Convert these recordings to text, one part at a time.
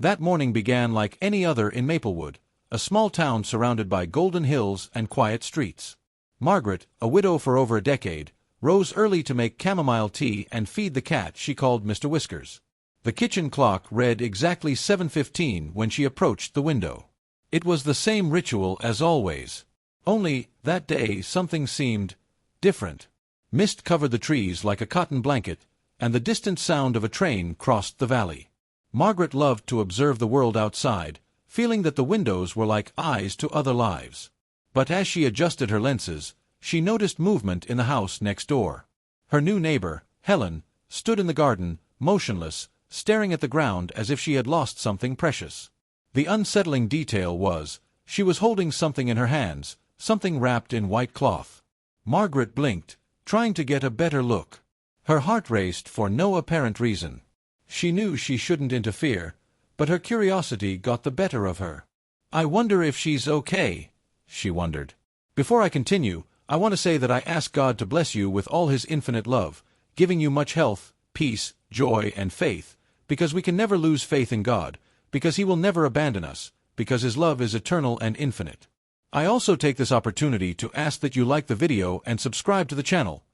That morning began like any other in Maplewood, a small town surrounded by golden hills and quiet streets. Margaret, a widow for over a decade, rose early to make chamomile tea and feed the cat she called Mr. Whiskers. The kitchen clock read exactly 7:15 when she approached the window. It was the same ritual as always. Only, that day something seemed different. Mist covered the trees like a cotton blanket, and the distant sound of a train crossed the valley. Margaret loved to observe the world outside, feeling that the windows were like eyes to other lives. But as she adjusted her lenses, she noticed movement in the house next door. Her new neighbor, Helen, stood in the garden, motionless, staring at the ground as if she had lost something precious. The unsettling detail was, she was holding something in her hands, something wrapped in white cloth. Margaret blinked, trying to get a better look. Her heart raced for no apparent reason. She knew she shouldn't interfere, but her curiosity got the better of her. "I wonder if she's okay," she wondered. "Before I continue, I want to say that I ask God to bless you with all His infinite love, giving you much health, peace, joy, and faith, because we can never lose faith in God, because He will never abandon us, because His love is eternal and infinite. I also take this opportunity to ask that you like the video and subscribe to the channel.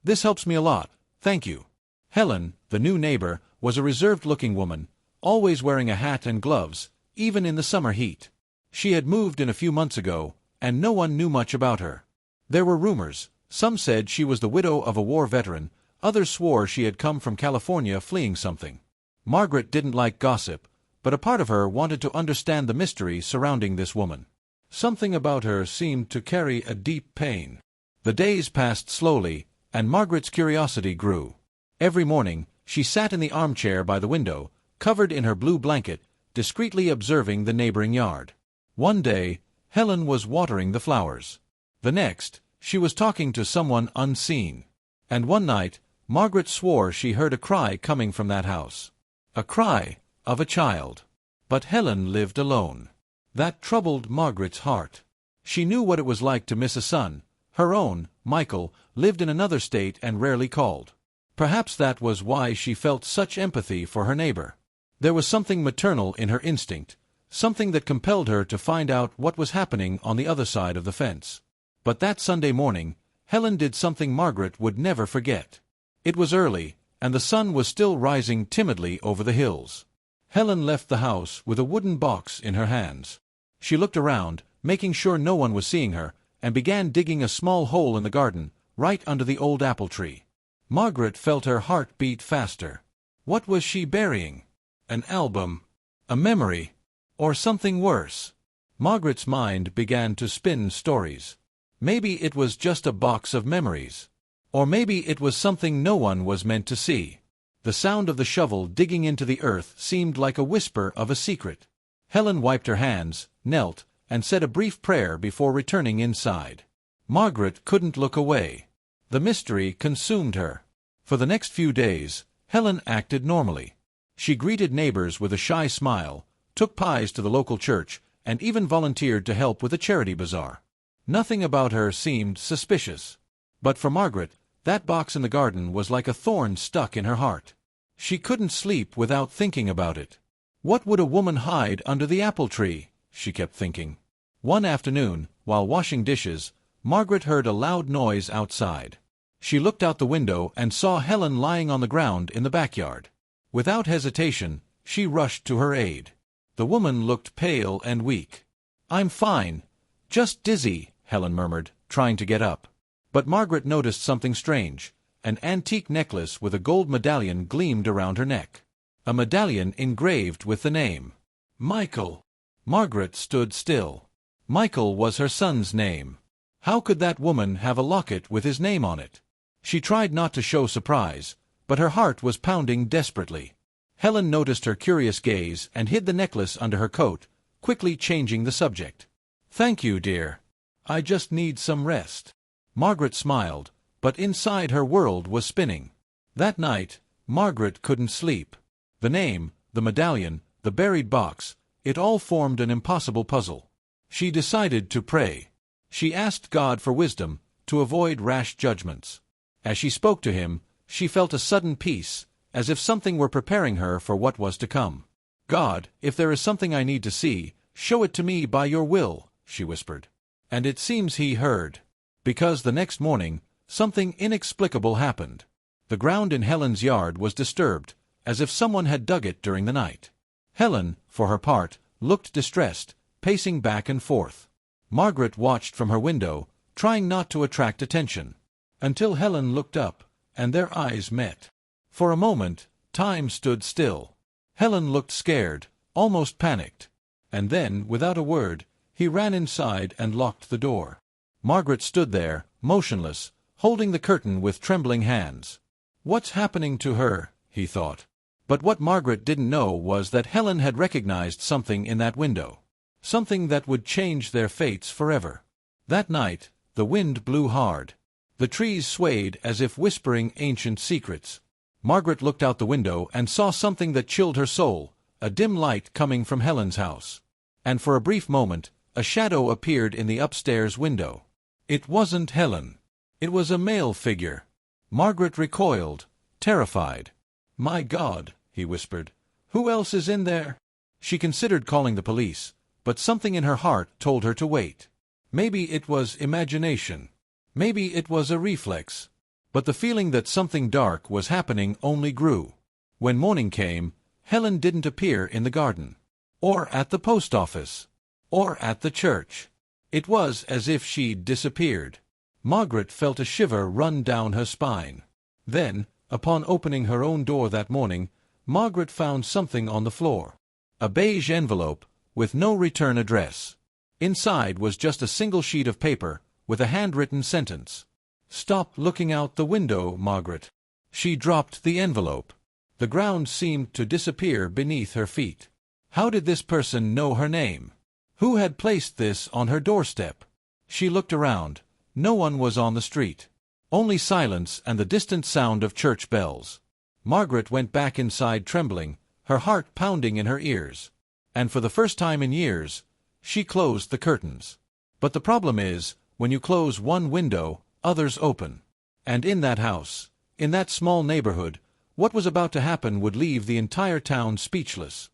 This helps me a lot, thank you." Helen, the new neighbor, was a reserved-looking woman, always wearing a hat and gloves, even in the summer heat. She had moved in a few months ago, and no one knew much about her. There were rumors. Some said she was the widow of a war veteran, others swore she had come from California fleeing something. Margaret didn't like gossip, but a part of her wanted to understand the mystery surrounding this woman. Something about her seemed to carry a deep pain. The days passed slowly, and Margaret's curiosity grew. Every morning, she sat in the armchair by the window, covered in her blue blanket, discreetly observing the neighboring yard. One day, Helen was watering the flowers. The next, she was talking to someone unseen. And one night, Margaret swore she heard a cry coming from that house. A cry of a child. But Helen lived alone. That troubled Margaret's heart. She knew what it was like to miss a son. Her own, Michael, lived in another state and rarely called. Perhaps that was why she felt such empathy for her neighbor. There was something maternal in her instinct, something that compelled her to find out what was happening on the other side of the fence. But that Sunday morning, Helen did something Margaret would never forget. It was early, and the sun was still rising timidly over the hills. Helen left the house with a wooden box in her hands. She looked around, making sure no one was seeing her, and began digging a small hole in the garden, right under the old apple tree. Margaret felt her heart beat faster. What was she burying? An album? A memory? Or something worse? Margaret's mind began to spin stories. Maybe it was just a box of memories. Or maybe it was something no one was meant to see. The sound of the shovel digging into the earth seemed like a whisper of a secret. Helen wiped her hands, knelt, and said a brief prayer before returning inside. Margaret couldn't look away. The mystery consumed her. For the next few days, Helen acted normally. She greeted neighbors with a shy smile, took pies to the local church, and even volunteered to help with a charity bazaar. Nothing about her seemed suspicious. But for Margaret, that box in the garden was like a thorn stuck in her heart. She couldn't sleep without thinking about it. What would a woman hide under the apple tree? She kept thinking. One afternoon, while washing dishes, Margaret heard a loud noise outside. She looked out the window and saw Helen lying on the ground in the backyard. Without hesitation, she rushed to her aid. The woman looked pale and weak. "I'm fine. Just dizzy," Helen murmured, trying to get up. But Margaret noticed something strange. An antique necklace with a gold medallion gleamed around her neck. A medallion engraved with the name. Michael. Margaret stood still. Michael was her son's name. How could that woman have a locket with his name on it? She tried not to show surprise, but her heart was pounding desperately. Helen noticed her curious gaze and hid the necklace under her coat, quickly changing the subject. "Thank you, dear. I just need some rest." Margaret smiled, but inside her world was spinning. That night, Margaret couldn't sleep. The name, the medallion, the buried box, it all formed an impossible puzzle. She decided to pray. She asked God for wisdom, to avoid rash judgments. As she spoke to Him, she felt a sudden peace, as if something were preparing her for what was to come. God, if there is something I need to see, show it to me by your will, she whispered. And it seems he heard. Because the next morning, something inexplicable happened. The ground in Helen's yard was disturbed, as if someone had dug it during the night. Helen, for her part, looked distressed, pacing back and forth. Margaret watched from her window, trying not to attract attention, until Helen looked up, and their eyes met. For a moment, time stood still. Helen looked scared, almost panicked. And then, without a word, he ran inside and locked the door. Margaret stood there, motionless, holding the curtain with trembling hands. What's happening to her? He thought. But what Margaret didn't know was that Helen had recognized something in that window. Something that would change their fates forever. That night, the wind blew hard. The trees swayed as if whispering ancient secrets. Margaret looked out the window and saw something that chilled her soul, a dim light coming from Helen's house. And for a brief moment, a shadow appeared in the upstairs window. It wasn't Helen. It was a male figure. Margaret recoiled, terrified. "My God," he whispered. "Who else is in there?" She considered calling the police, but something in her heart told her to wait. Maybe it was imagination. Maybe it was a reflex. But the feeling that something dark was happening only grew. When morning came, Helen didn't appear in the garden, or at the post office, or at the church. It was as if she'd disappeared. Margaret felt a shiver run down her spine. Then, upon opening her own door that morning, Margaret found something on the floor. A beige envelope, with no return address. Inside was just a single sheet of paper, with a handwritten sentence. "Stop looking out the window, Margaret." She dropped the envelope. The ground seemed to disappear beneath her feet. How did this person know her name? Who had placed this on her doorstep? She looked around. No one was on the street. Only silence and the distant sound of church bells. Margaret went back inside trembling, her heart pounding in her ears. And for the first time in years, she closed the curtains. But the problem is, when you close one window, others open. And in that house, in that small neighborhood, what was about to happen would leave the entire town speechless.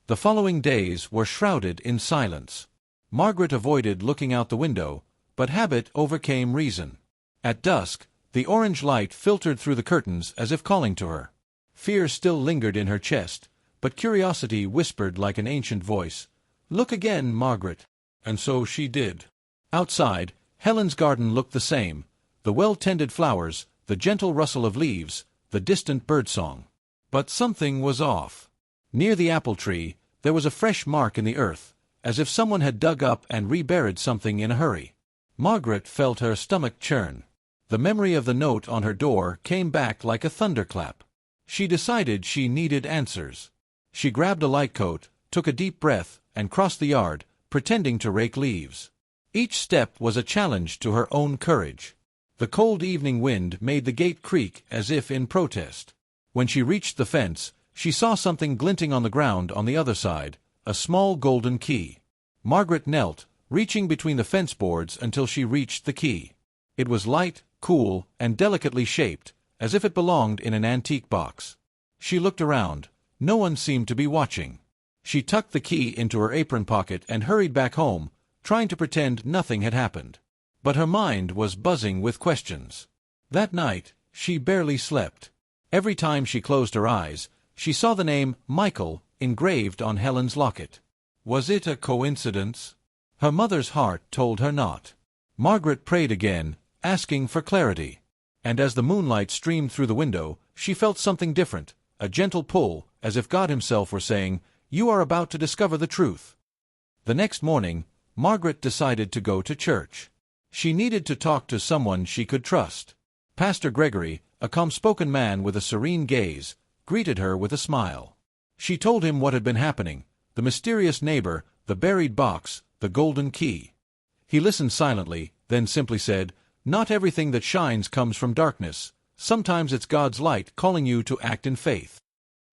The following days were shrouded in silence. Margaret avoided looking out the window, but habit overcame reason. At dusk, the orange light filtered through the curtains as if calling to her. Fear still lingered in her chest, but curiosity whispered like an ancient voice, "Look again, Margaret." And so she did. Outside, Helen's garden looked the same, the well-tended flowers, the gentle rustle of leaves, the distant birdsong. But something was off. Near the apple tree, there was a fresh mark in the earth, as if someone had dug up and reburied something in a hurry. Margaret felt her stomach churn. The memory of the note on her door came back like a thunderclap. She decided she needed answers. She grabbed a light coat, took a deep breath, and crossed the yard, pretending to rake leaves. Each step was a challenge to her own courage. The cold evening wind made the gate creak as if in protest. When she reached the fence, she saw something glinting on the ground on the other side, a small golden key. Margaret knelt, reaching between the fence boards until she reached the key. It was light, cool, and delicately shaped, as if it belonged in an antique box. She looked around. No one seemed to be watching. She tucked the key into her apron pocket and hurried back home, trying to pretend nothing had happened. But her mind was buzzing with questions. That night, she barely slept. Every time she closed her eyes, she saw the name Michael engraved on Helen's locket. Was it a coincidence? Her mother's heart told her not. Margaret prayed again, asking for clarity. And as the moonlight streamed through the window, she felt something different, a gentle pull, as if God himself were saying, "You are about to discover the truth." The next morning, Margaret decided to go to church. She needed to talk to someone she could trust. Pastor Gregory, a calm-spoken man with a serene gaze, greeted her with a smile. She told him what had been happening, the mysterious neighbor, the buried box, the golden key. He listened silently, then simply said, "Not everything that shines comes from darkness. Sometimes it's God's light calling you to act in faith."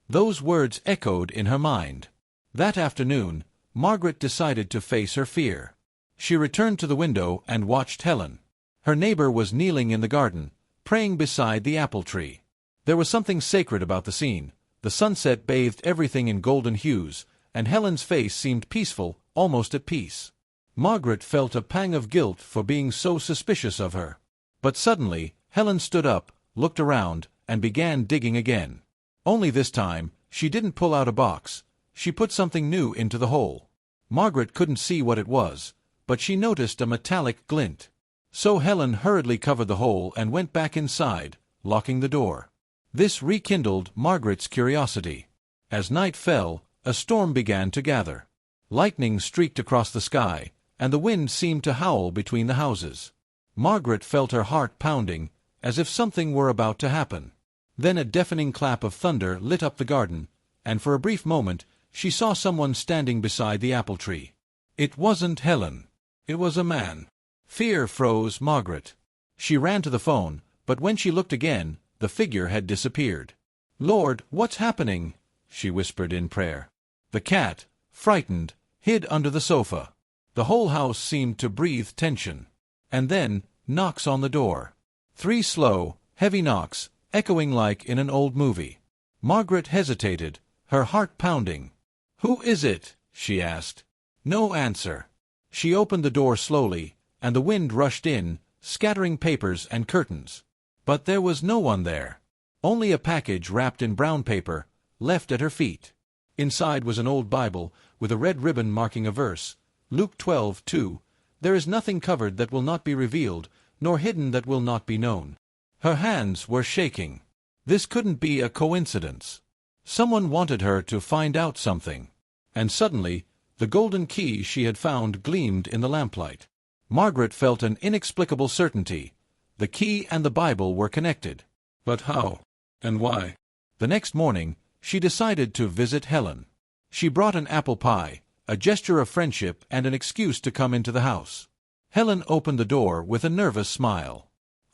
Those words echoed in her mind. That afternoon, Margaret decided to face her fear. She returned to the window and watched Helen. Her neighbor was kneeling in the garden, praying beside the apple tree. There was something sacred about the scene. The sunset bathed everything in golden hues, and Helen's face seemed peaceful, almost at peace. Margaret felt a pang of guilt for being so suspicious of her. But suddenly, Helen stood up, looked around, and began digging again. Only this time, she didn't pull out a box. She put something new into the hole. Margaret couldn't see what it was, but she noticed a metallic glint. So Helen hurriedly covered the hole and went back inside, locking the door. This rekindled Margaret's curiosity. As night fell, a storm began to gather. Lightning streaked across the sky, and the wind seemed to howl between the houses. Margaret felt her heart pounding, as if something were about to happen. Then a deafening clap of thunder lit up the garden, and for a brief moment she saw someone standing beside the apple tree. It wasn't Helen. It was a man. Fear froze Margaret. She ran to the phone, but when she looked again, the figure had disappeared. "Lord, what's happening?" she whispered in prayer. The cat, frightened, hid under the sofa. The whole house seemed to breathe tension. And then, knocks on the door. 3 slow, heavy knocks, echoing like in an old movie. Margaret hesitated, her heart pounding. "Who is it?" she asked. No answer. She opened the door slowly, and the wind rushed in, scattering papers and curtains. But there was no one there. Only a package wrapped in brown paper, left at her feet. Inside was an old Bible, with a red ribbon marking a verse. Luke 12:2. There is nothing covered that will not be revealed, nor hidden that will not be known. Her hands were shaking. This couldn't be a coincidence. Someone wanted her to find out something. And suddenly, the golden key she had found gleamed in the lamplight. Margaret felt an inexplicable certainty. The key and the Bible were connected. But how? And why? The next morning, she decided to visit Helen. She brought an apple pie, a gesture of friendship and an excuse to come into the house. Helen opened the door with a nervous smile.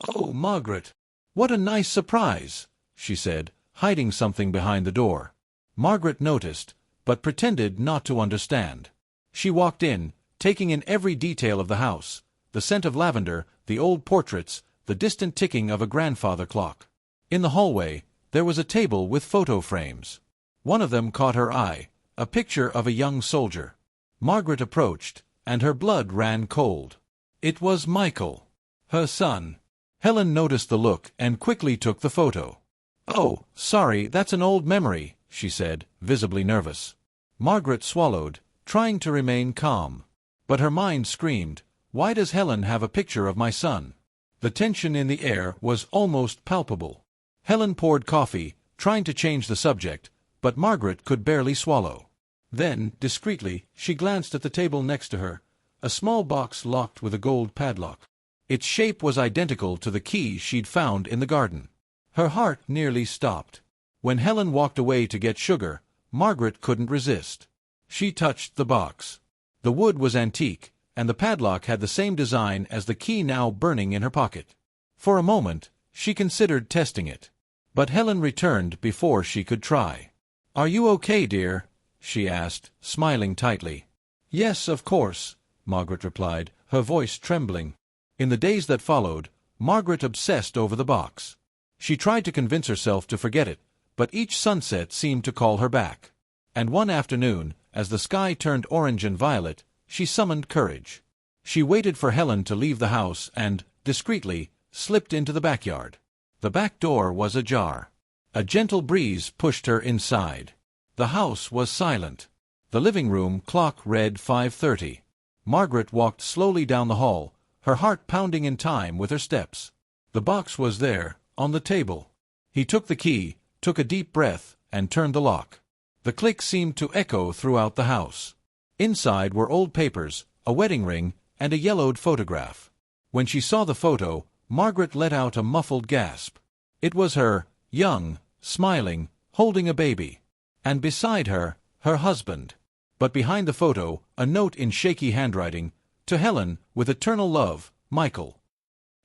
"Oh, Margaret, what a nice surprise," she said, hiding something behind the door. Margaret noticed, but pretended not to understand. She walked in, taking in every detail of the house, the scent of lavender, the old portraits, the distant ticking of a grandfather clock. In the hallway, there was a table with photo frames. One of them caught her eye, a picture of a young soldier. Margaret approached, and her blood ran cold. It was Michael, her son. Helen noticed the look and quickly took the photo. "Oh, sorry, that's an old memory," she said, visibly nervous. Margaret swallowed, trying to remain calm. But her mind screamed, "Why does Helen have a picture of my son?" The tension in the air was almost palpable. Helen poured coffee, trying to change the subject, but Margaret could barely swallow. Then, discreetly, she glanced at the table next to her, a small box locked with a gold padlock. Its shape was identical to the key she'd found in the garden. Her heart nearly stopped. When Helen walked away to get sugar, Margaret couldn't resist. She touched the box. The wood was antique, and the padlock had the same design as the key now burning in her pocket. For a moment, she considered testing it. But Helen returned before she could try. "Are you okay, dear?" she asked, smiling tightly. "Yes, of course," Margaret replied, her voice trembling. In the days that followed, Margaret obsessed over the box. She tried to convince herself to forget it, but each sunset seemed to call her back. And one afternoon, as the sky turned orange and violet, she summoned courage. She waited for Helen to leave the house and, discreetly, slipped into the backyard. The back door was ajar. A gentle breeze pushed her inside. The house was silent. The living room clock read 5:30. Margaret walked slowly down the hall, her heart pounding in time with her steps. The box was there, on the table. He took the key, took a deep breath, and turned the lock. The click seemed to echo throughout the house. Inside were old papers, a wedding ring, and a yellowed photograph. When she saw the photo, Margaret let out a muffled gasp. It was her, young, smiling, holding a baby. And beside her, her husband. But behind the photo, a note in shaky handwriting, "To Helen, with eternal love, Michael."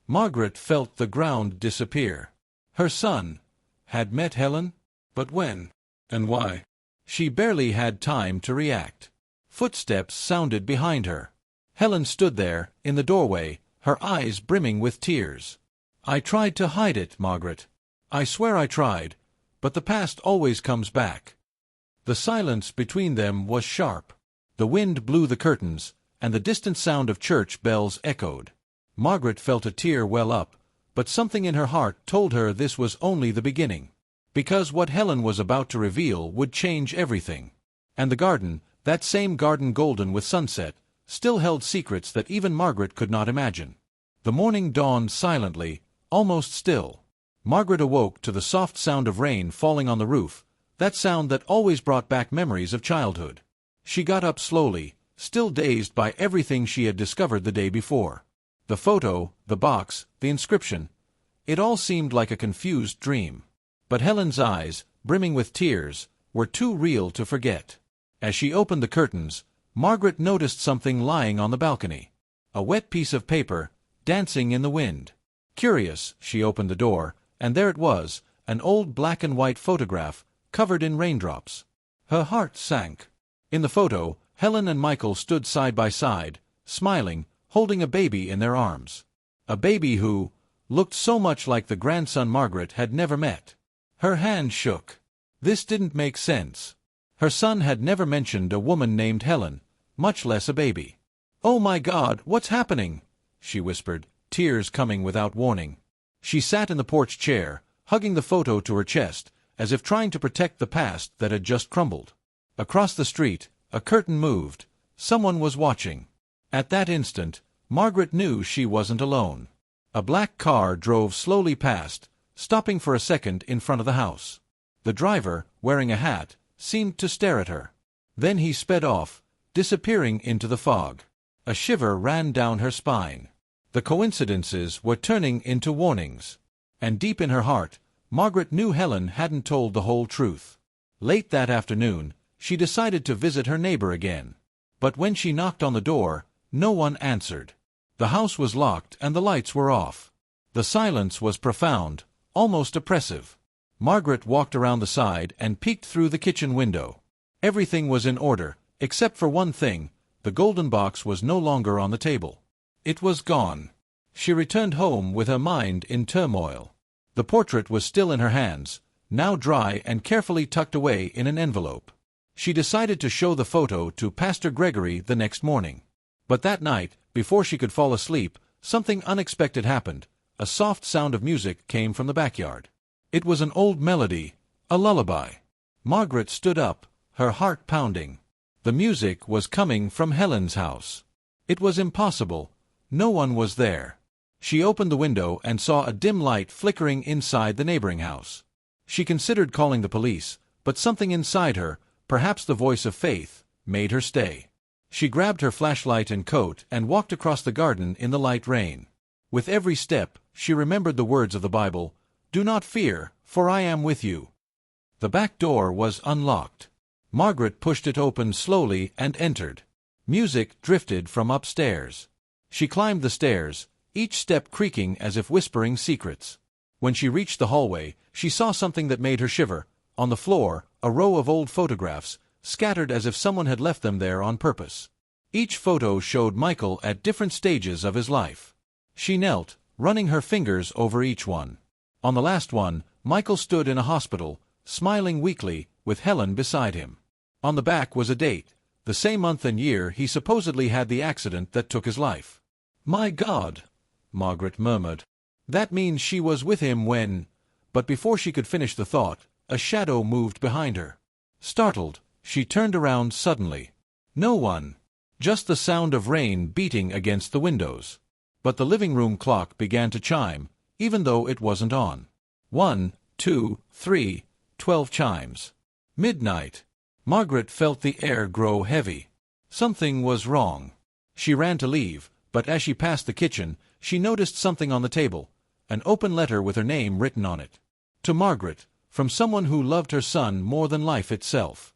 Margaret felt the ground disappear. Her son had met Helen? But when? And why? She barely had time to react. Footsteps sounded behind her. Helen stood there, in the doorway, her eyes brimming with tears. "I tried to hide it, Margaret. I swear I tried, but the past always comes back." The silence between them was sharp. The wind blew the curtains, and the distant sound of church bells echoed. Margaret felt a tear well up, but something in her heart told her this was only the beginning. Because what Helen was about to reveal would change everything. And the garden, that same garden golden with sunset, still held secrets that even Margaret could not imagine. The morning dawned silently, almost still. Margaret awoke to the soft sound of rain falling on the roof, that sound that always brought back memories of childhood. She got up slowly, still dazed by everything she had discovered the day before. The photo, the box, the inscription. It all seemed like a confused dream. But Helen's eyes, brimming with tears, were too real to forget. As she opened the curtains, Margaret noticed something lying on the balcony. A wet piece of paper, dancing in the wind. Curious, she opened the door, and there it was, an old black-and-white photograph, covered in raindrops. Her heart sank. In the photo, Helen and Michael stood side by side, smiling, holding a baby in their arms. A baby who looked so much like the grandson Margaret had never met. Her hand shook. This didn't make sense. Her son had never mentioned a woman named Helen, much less a baby. "Oh my God, what's happening?" she whispered, tears coming without warning. She sat in the porch chair, hugging the photo to her chest, as if trying to protect the past that had just crumbled. Across the street, a curtain moved. Someone was watching. At that instant, Margaret knew she wasn't alone. A black car drove slowly past, stopping for a second in front of the house. The driver, wearing a hat, seemed to stare at her. Then he sped off, disappearing into the fog. A shiver ran down her spine. The coincidences were turning into warnings. And deep in her heart, Margaret knew Helen hadn't told the whole truth. Late that afternoon, she decided to visit her neighbor again. But when she knocked on the door, no one answered. The house was locked and the lights were off. The silence was profound, almost oppressive. Margaret walked around the side and peeked through the kitchen window. Everything was in order, except for one thing: the golden box was no longer on the table. It was gone. She returned home with her mind in turmoil. The portrait was still in her hands, now dry and carefully tucked away in an envelope. She decided to show the photo to Pastor Gregory the next morning. But that night, before she could fall asleep, something unexpected happened. A soft sound of music came from the backyard. It was an old melody, a lullaby. Margaret stood up, her heart pounding. The music was coming from Helen's house. It was impossible. No one was there. She opened the window and saw a dim light flickering inside the neighboring house. She considered calling the police, but something inside her, perhaps the voice of faith, made her stay. She grabbed her flashlight and coat and walked across the garden in the light rain. With every step, she remembered the words of the Bible, "Do not fear, for I am with you." The back door was unlocked. Margaret pushed it open slowly and entered. Music drifted from upstairs. She climbed the stairs, each step creaking as if whispering secrets. When she reached the hallway, she saw something that made her shiver. On the floor, a row of old photographs, scattered as if someone had left them there on purpose. Each photo showed Michael at different stages of his life. She knelt, running her fingers over each one. On the last one, Michael stood in a hospital, smiling weakly, with Helen beside him. On the back was a date, the same month and year he supposedly had the accident that took his life. "My God," Margaret murmured. "That means she was with him when—" But before she could finish the thought, a shadow moved behind her. Startled, she turned around suddenly. No one. Just the sound of rain beating against the windows. But the living room clock began to chime, even though it wasn't on. 1, 2, 3, 12 chimes. Midnight. Margaret felt the air grow heavy. Something was wrong. She ran to leave, but as she passed the kitchen, she noticed something on the table, an open letter with her name written on it. To Margaret, from someone who loved her son more than life itself.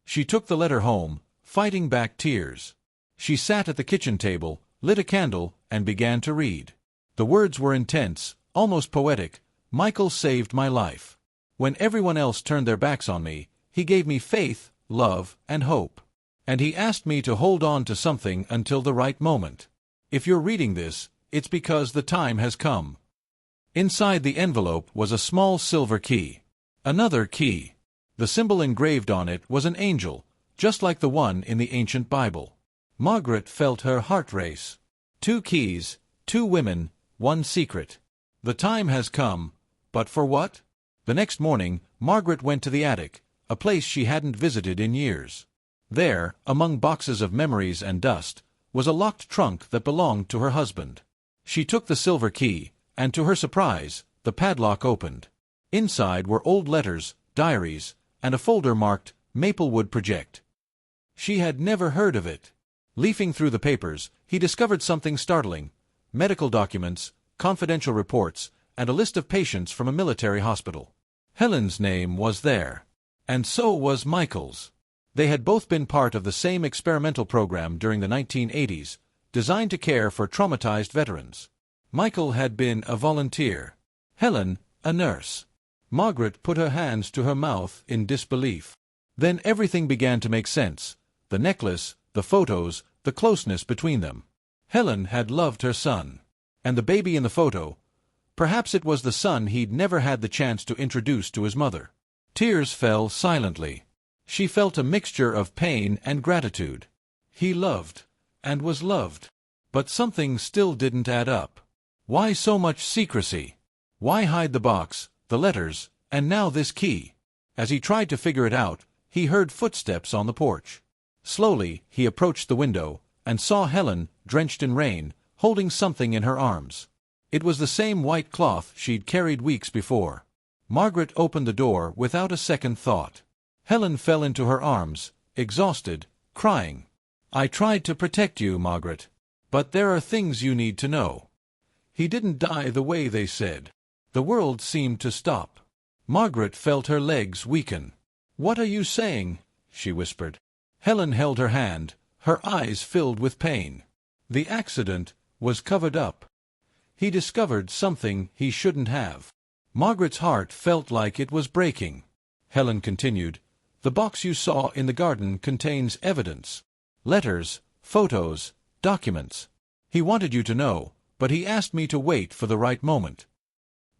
She took the letter home, fighting back tears. She sat at the kitchen table, lit a candle, and began to read. The words were intense, almost poetic. "Michael saved my life. When everyone else turned their backs on me, he gave me faith, love, and hope. And he asked me to hold on to something until the right moment. If you're reading this, it's because the time has come." Inside the envelope was a small silver key. Another key. The symbol engraved on it was an angel, just like the one in the ancient Bible. Margaret felt her heart race. 2 keys, 2 women, 1 secret. The time has come, but for what? The next morning, Margaret went to the attic, a place she hadn't visited in years. There, among boxes of memories and dust, was a locked trunk that belonged to her husband. She took the silver key, and to her surprise, the padlock opened. Inside were old letters, diaries, and a folder marked Maplewood Project. She had never heard of it. Leafing through the papers, he discovered something startling: medical documents, confidential reports, and a list of patients from a military hospital. Helen's name was there. And so was Michael's. They had both been part of the same experimental program during the 1980s, designed to care for traumatized veterans. Michael had been a volunteer. Helen, a nurse. Margaret put her hands to her mouth in disbelief. Then everything began to make sense: the necklace, the photos, the closeness between them. Helen had loved her son. And the baby in the photo, perhaps it was the son he'd never had the chance to introduce to his mother. Tears fell silently. She felt a mixture of pain and gratitude. He loved, and was loved. But something still didn't add up. Why so much secrecy? Why hide the box, the letters, and now this key? As he tried to figure it out, he heard footsteps on the porch. Slowly, he approached the window, and saw Helen, drenched in rain, holding something in her arms. It was the same white cloth she'd carried weeks before. Margaret opened the door without a second thought. Helen fell into her arms, exhausted, crying. "I tried to protect you, Margaret. But there are things you need to know. He didn't die the way they said." The world seemed to stop. Margaret felt her legs weaken. "What are you saying?" she whispered. Helen held her hand, her eyes filled with pain. "The accident was covered up. He discovered something he shouldn't have." Margaret's heart felt like it was breaking. Helen continued, "The box you saw in the garden contains evidence. Letters, photos, documents. He wanted you to know, but he asked me to wait for the right moment."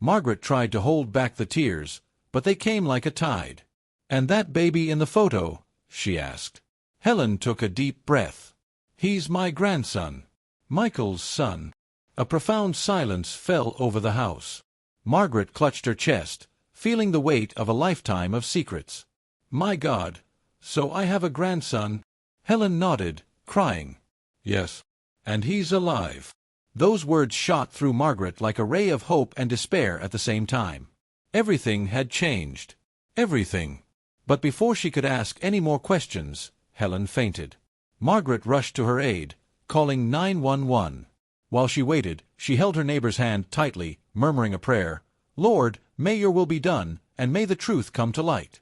Margaret tried to hold back the tears, but they came like a tide. "And that baby in the photo?" she asked. Helen took a deep breath. "He's my grandson. Michael's son." A profound silence fell over the house. Margaret clutched her chest, feeling the weight of a lifetime of secrets. "My God, so I have a grandson?" Helen nodded, crying. "Yes. And he's alive." Those words shot through Margaret like a ray of hope and despair at the same time. Everything had changed. Everything. But before she could ask any more questions, Helen fainted. Margaret rushed to her aid, calling 911. While she waited, she held her neighbor's hand tightly, murmuring a prayer. "Lord, may your will be done, and may the truth come to light."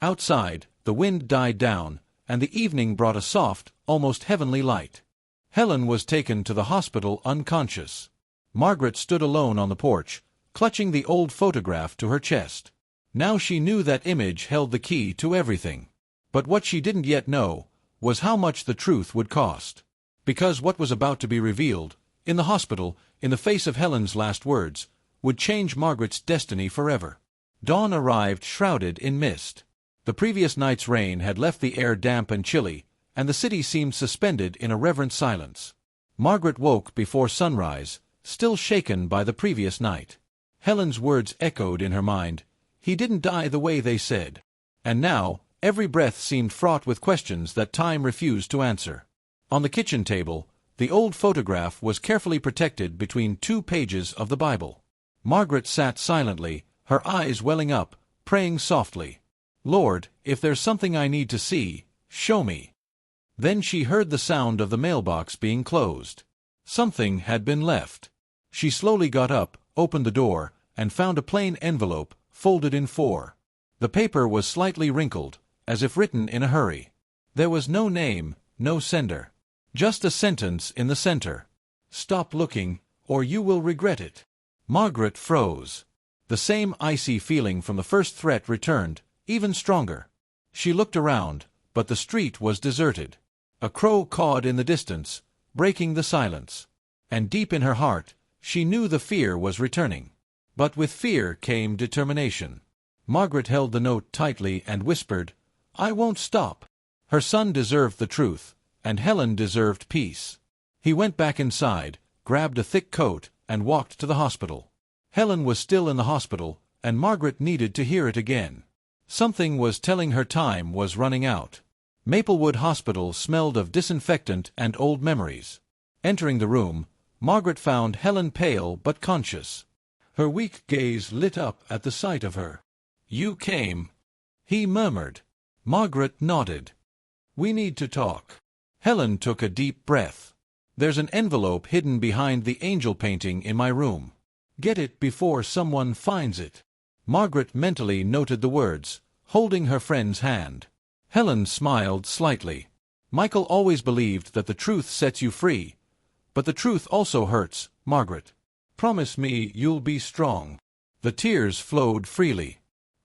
Outside, the wind died down, and the evening brought a soft, almost heavenly light. Helen was taken to the hospital unconscious. Margaret stood alone on the porch, clutching the old photograph to her chest. Now she knew that image held the key to everything. But what she didn't yet know was how much the truth would cost. Because what was about to be revealed, in the hospital, in the face of Helen's last words, would change Margaret's destiny forever. Dawn arrived shrouded in mist. The previous night's rain had left the air damp and chilly, and the city seemed suspended in a reverent silence. Margaret woke before sunrise, still shaken by the previous night. Helen's words echoed in her mind. He didn't die the way they said. And now, every breath seemed fraught with questions that time refused to answer. On the kitchen table, the old photograph was carefully protected between 2 pages of the Bible. Margaret sat silently, her eyes welling up, praying softly. "Lord, if there's something I need to see, show me." Then she heard the sound of the mailbox being closed. Something had been left. She slowly got up, opened the door, and found a plain envelope, folded in 4. The paper was slightly wrinkled, as if written in a hurry. There was no name, no sender. Just a sentence in the center. "Stop looking, or you will regret it." Margaret froze. The same icy feeling from the first threat returned, even stronger. She looked around, but the street was deserted. A crow cawed in the distance, breaking the silence. And deep in her heart, she knew the fear was returning. But with fear came determination. Margaret held the note tightly and whispered, "I won't stop." Her son deserved the truth, and Helen deserved peace. He went back inside, grabbed a thick coat, and walked to the hospital. Helen was still in the hospital, and Margaret needed to hear it again. Something was telling her time was running out. Maplewood Hospital smelled of disinfectant and old memories. Entering the room, Margaret found Helen pale but conscious. Her weak gaze lit up at the sight of her. "You came," he murmured. Margaret nodded. "We need to talk." Helen took a deep breath. "There's an envelope hidden behind the angel painting in my room. Get it before someone finds it." Margaret mentally noted the words, holding her friend's hand. Helen smiled slightly. "Michael always believed that the truth sets you free. But the truth also hurts, Margaret. Promise me you'll be strong." The tears flowed freely.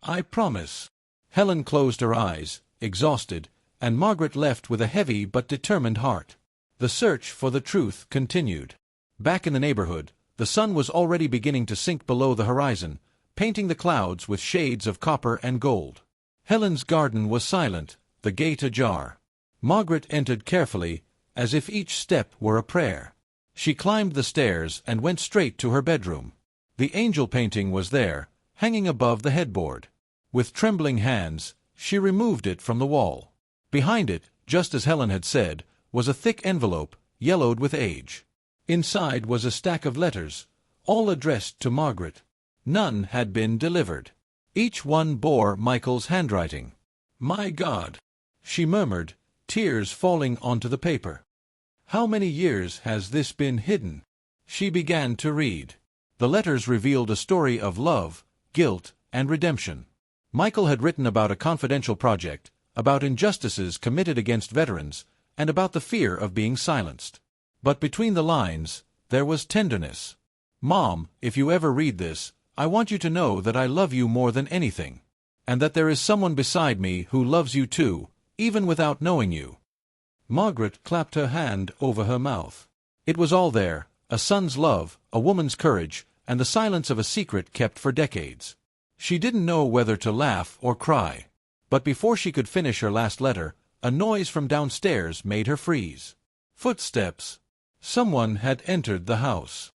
"I promise." Helen closed her eyes, exhausted, and Margaret left with a heavy but determined heart. The search for the truth continued. Back in the neighborhood, the sun was already beginning to sink below the horizon, painting the clouds with shades of copper and gold. Helen's garden was silent, the gate ajar. Margaret entered carefully, as if each step were a prayer. She climbed the stairs and went straight to her bedroom. The angel painting was there, hanging above the headboard. With trembling hands, she removed it from the wall. Behind it, just as Helen had said, was a thick envelope, yellowed with age. Inside was a stack of letters, all addressed to Margaret. None had been delivered. Each one bore Michael's handwriting. "My God," she murmured, tears falling onto the paper. "How many years has this been hidden?" She began to read. The letters revealed a story of love, guilt, and redemption. Michael had written about a confidential project, about injustices committed against veterans, and about the fear of being silenced. But between the lines, there was tenderness. "Mom, if you ever read this, I want you to know that I love you more than anything, and that there is someone beside me who loves you too, even without knowing you." Margaret clapped her hand over her mouth. It was all there, a son's love, a woman's courage, and the silence of a secret kept for decades. She didn't know whether to laugh or cry. But before she could finish her last letter, a noise from downstairs made her freeze. Footsteps. Someone had entered the house.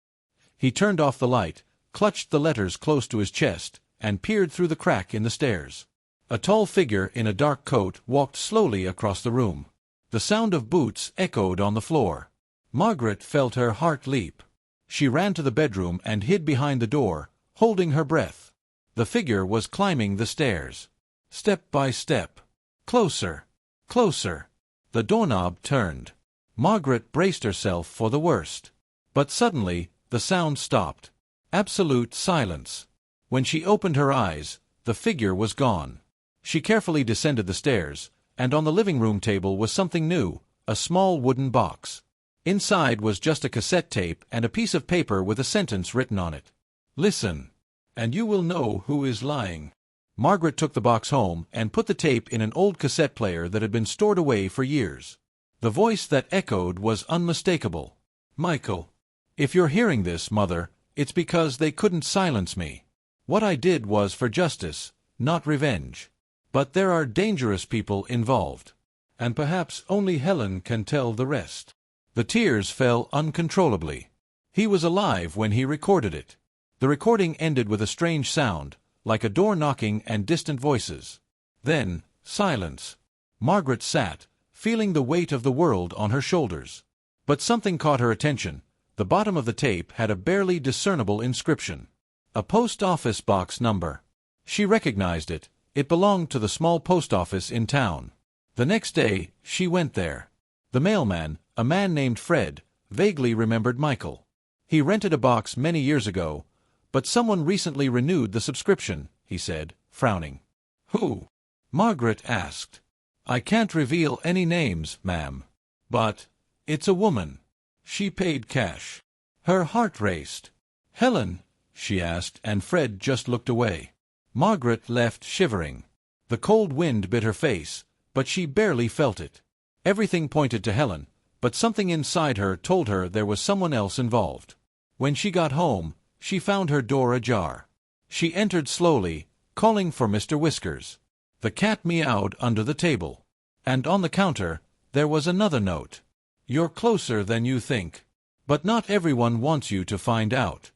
He turned off the light, clutched the letters close to his chest, and peered through the crack in the stairs. A tall figure in a dark coat walked slowly across the room. The sound of boots echoed on the floor. Margaret felt her heart leap. She ran to the bedroom and hid behind the door, holding her breath. The figure was climbing the stairs. Step by step. Closer. Closer. The doorknob turned. Margaret braced herself for the worst. But suddenly, the sound stopped. Absolute silence. When she opened her eyes, the figure was gone. She carefully descended the stairs, and on the living room table was something new, a small wooden box. Inside was just a cassette tape and a piece of paper with a sentence written on it. "Listen, and you will know who is lying." Margaret took the box home and put the tape in an old cassette player that had been stored away for years. The voice that echoed was unmistakable. "Michael, if you're hearing this, Mother, it's because they couldn't silence me. What I did was for justice, not revenge. But there are dangerous people involved. And perhaps only Helen can tell the rest." The tears fell uncontrollably. He was alive when he recorded it. The recording ended with a strange sound, like a door knocking and distant voices. Then, silence. Margaret sat, feeling the weight of the world on her shoulders. But something caught her attention. The bottom of the tape had a barely discernible inscription. A post office box number. She recognized it. It belonged to the small post office in town. The next day, she went there. The mailman, a man named Fred, vaguely remembered Michael. He rented a box many years ago, but someone recently renewed the subscription, he said, frowning. "Who?" Margaret asked. "I can't reveal any names, ma'am. But it's a woman. She paid cash." Her heart raced. "Helen?" she asked, and Fred just looked away. Margaret left shivering. The cold wind bit her face, but she barely felt it. Everything pointed to Helen, but something inside her told her there was someone else involved. When she got home, she found her door ajar. She entered slowly, calling for Mr. Whiskers. The cat meowed under the table. And on the counter, there was another note. You're closer than you think. But not everyone wants you to find out.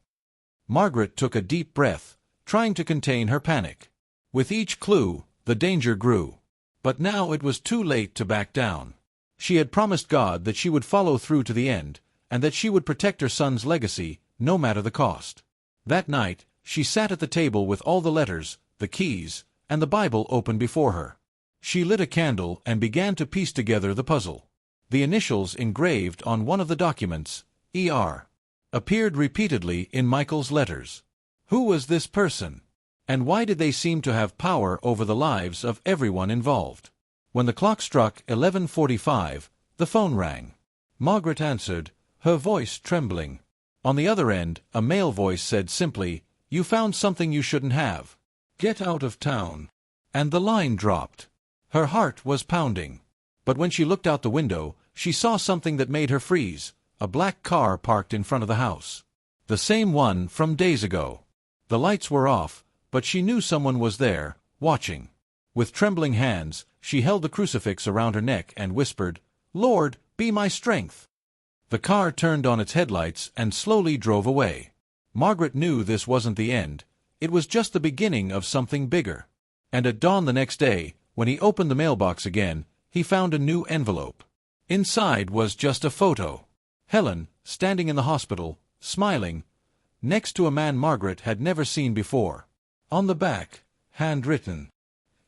Margaret took a deep breath, trying to contain her panic. With each clue, the danger grew. But now it was too late to back down. She had promised God that she would follow through to the end, and that she would protect her son's legacy, no matter the cost. That night, she sat at the table with all the letters, the keys, and the Bible open before her. She lit a candle and began to piece together the puzzle. The initials engraved on one of the documents, E.R., appeared repeatedly in Michael's letters. Who was this person? And why did they seem to have power over the lives of everyone involved? When the clock struck 11:45, the phone rang. Margaret answered, her voice trembling. On the other end, a male voice said simply, "You found something you shouldn't have. Get out of town." And the line dropped. Her heart was pounding. But when she looked out the window, she saw something that made her freeze. A black car parked in front of the house. The same one from days ago. The lights were off, but she knew someone was there, watching. With trembling hands, she held the crucifix around her neck and whispered, "Lord, be my strength." The car turned on its headlights and slowly drove away. Margaret knew this wasn't the end. It was just the beginning of something bigger. And at dawn the next day, when he opened the mailbox again, he found a new envelope. Inside was just a photo. Helen, standing in the hospital, smiling, next to a man Margaret had never seen before. On the back, handwritten,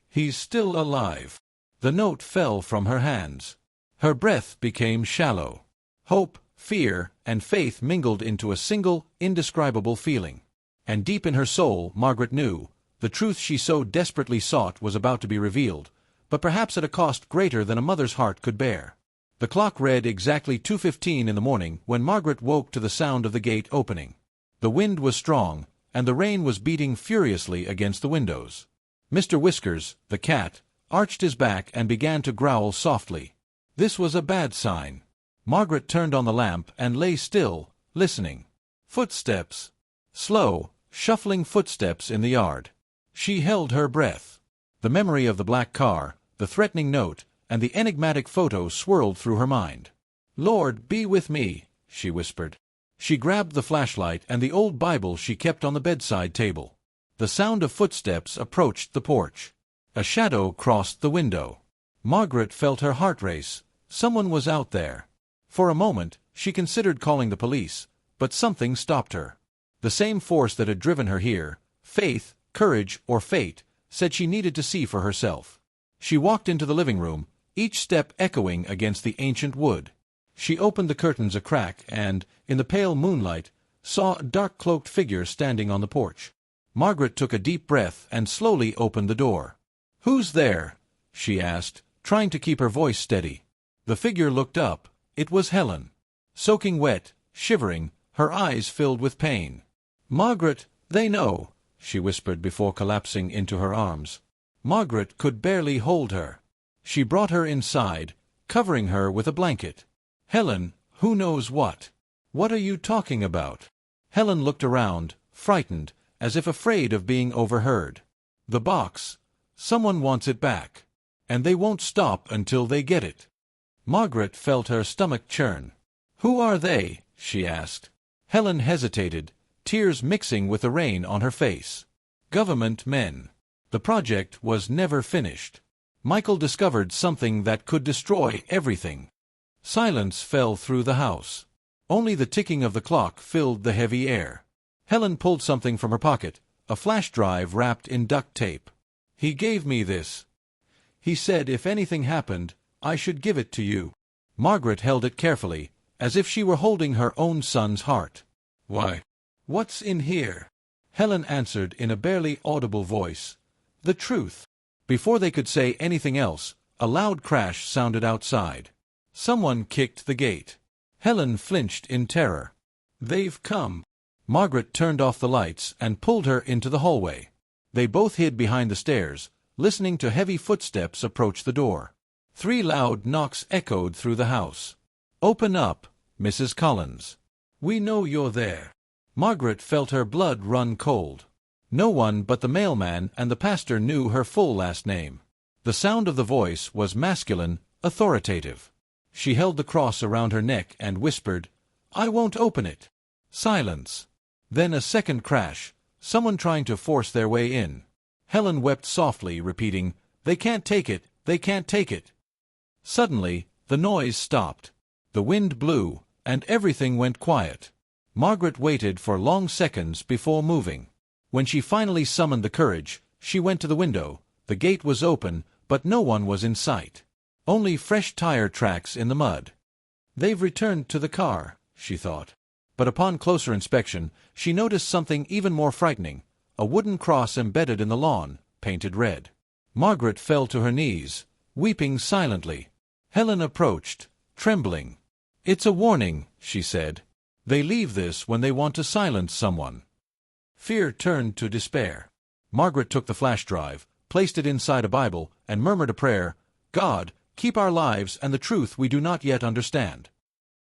"He's still alive." The note fell from her hands. Her breath became shallow. Hope, fear, and faith mingled into a single, indescribable feeling. And deep in her soul, Margaret knew, the truth she so desperately sought was about to be revealed, but perhaps at a cost greater than a mother's heart could bear. The clock read exactly 2:15 in the morning when Margaret woke to the sound of the gate opening. The wind was strong, and the rain was beating furiously against the windows. Mr. Whiskers, the cat, arched his back and began to growl softly. This was a bad sign. Margaret turned on the lamp and lay still, listening. Footsteps. Slow, shuffling footsteps in the yard. She held her breath. The memory of the black car, the threatening note, and the enigmatic photo swirled through her mind. "Lord, be with me," she whispered. She grabbed the flashlight and the old Bible she kept on the bedside table. The sound of footsteps approached the porch. A shadow crossed the window. Margaret felt her heart race. Someone was out there. For a moment, she considered calling the police, but something stopped her. The same force that had driven her here, faith, courage, or fate, said she needed to see for herself. She walked into the living room, each step echoing against the ancient wood. She opened the curtains a crack and, in the pale moonlight, saw a dark-cloaked figure standing on the porch. Margaret took a deep breath and slowly opened the door. "Who's there?" she asked, trying to keep her voice steady. The figure looked up. It was Helen. Soaking wet, shivering, her eyes filled with pain. "Margaret, they know," she whispered before collapsing into her arms. Margaret could barely hold her. She brought her inside, covering her with a blanket. "Helen, who knows what? What are you talking about?" Helen looked around, frightened, as if afraid of being overheard. "The box. Someone wants it back. And they won't stop until they get it." Margaret felt her stomach churn. "Who are they?" she asked. Helen hesitated, tears mixing with the rain on her face. "Government men. The project was never finished. Michael discovered something that could destroy everything." Silence fell through the house. Only the ticking of the clock filled the heavy air. Helen pulled something from her pocket, a flash drive wrapped in duct tape. "He gave me this. He said if anything happened, I should give it to you." Margaret held it carefully, as if she were holding her own son's heart. "Why? What's in here?" Helen answered in a barely audible voice. "The truth." Before they could say anything else, a loud crash sounded outside. Someone kicked the gate. Helen flinched in terror. "They've come." Margaret turned off the lights and pulled her into the hallway. They both hid behind the stairs, listening to heavy footsteps approach the door. 3 loud knocks echoed through the house. "Open up, Mrs. Collins. We know you're there." Margaret felt her blood run cold. No one but the mailman and the pastor knew her full last name. The sound of the voice was masculine, authoritative. She held the cross around her neck and whispered, "I won't open it." Silence. Then a second crash, someone trying to force their way in. Helen wept softly, repeating, "They can't take it, they can't take it." Suddenly, the noise stopped. The wind blew, and everything went quiet. Margaret waited for long seconds before moving. When she finally summoned the courage, she went to the window. The gate was open, but no one was in sight. Only fresh tire tracks in the mud. "They've returned to the car," she thought. But upon closer inspection, she noticed something even more frightening, a wooden cross embedded in the lawn, painted red. Margaret fell to her knees, weeping silently. Helen approached, trembling. "It's a warning," she said. "They leave this when they want to silence someone." Fear turned to despair. Margaret took the flash drive, placed it inside a Bible, and murmured a prayer, "God, keep our lives and the truth we do not yet understand."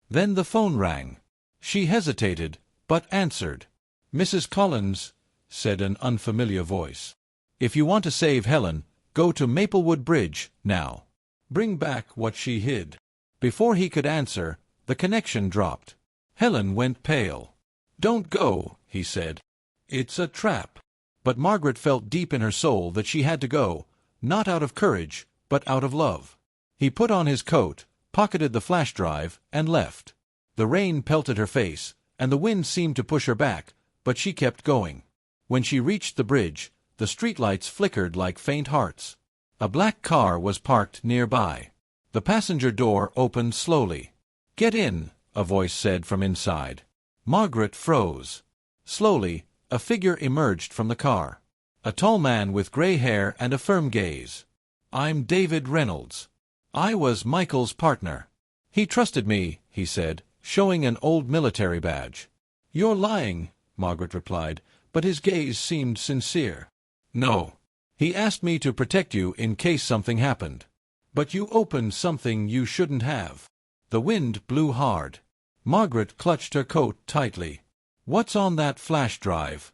Then the phone rang. She hesitated, but answered. "Mrs. Collins," said an unfamiliar voice. "If you want to save Helen, go to Maplewood Bridge, now. Bring back what she hid." Before he could answer, the connection dropped. Helen went pale. "Don't go," he said. "It's a trap." But Margaret felt deep in her soul that she had to go, not out of courage, but out of love. He put on his coat, pocketed the flash drive, and left. The rain pelted her face, and the wind seemed to push her back, but she kept going. When she reached the bridge, the streetlights flickered like faint hearts. A black car was parked nearby. The passenger door opened slowly. "Get in," a voice said from inside. Margaret froze. Slowly, a figure emerged from the car. A tall man with gray hair and a firm gaze. "I'm David Reynolds. I was Michael's partner. He trusted me," he said, showing an old military badge. "You're lying," Margaret replied, but his gaze seemed sincere. "No. He asked me to protect you in case something happened. But you opened something you shouldn't have." The wind blew hard. Margaret clutched her coat tightly. "What's on that flash drive?"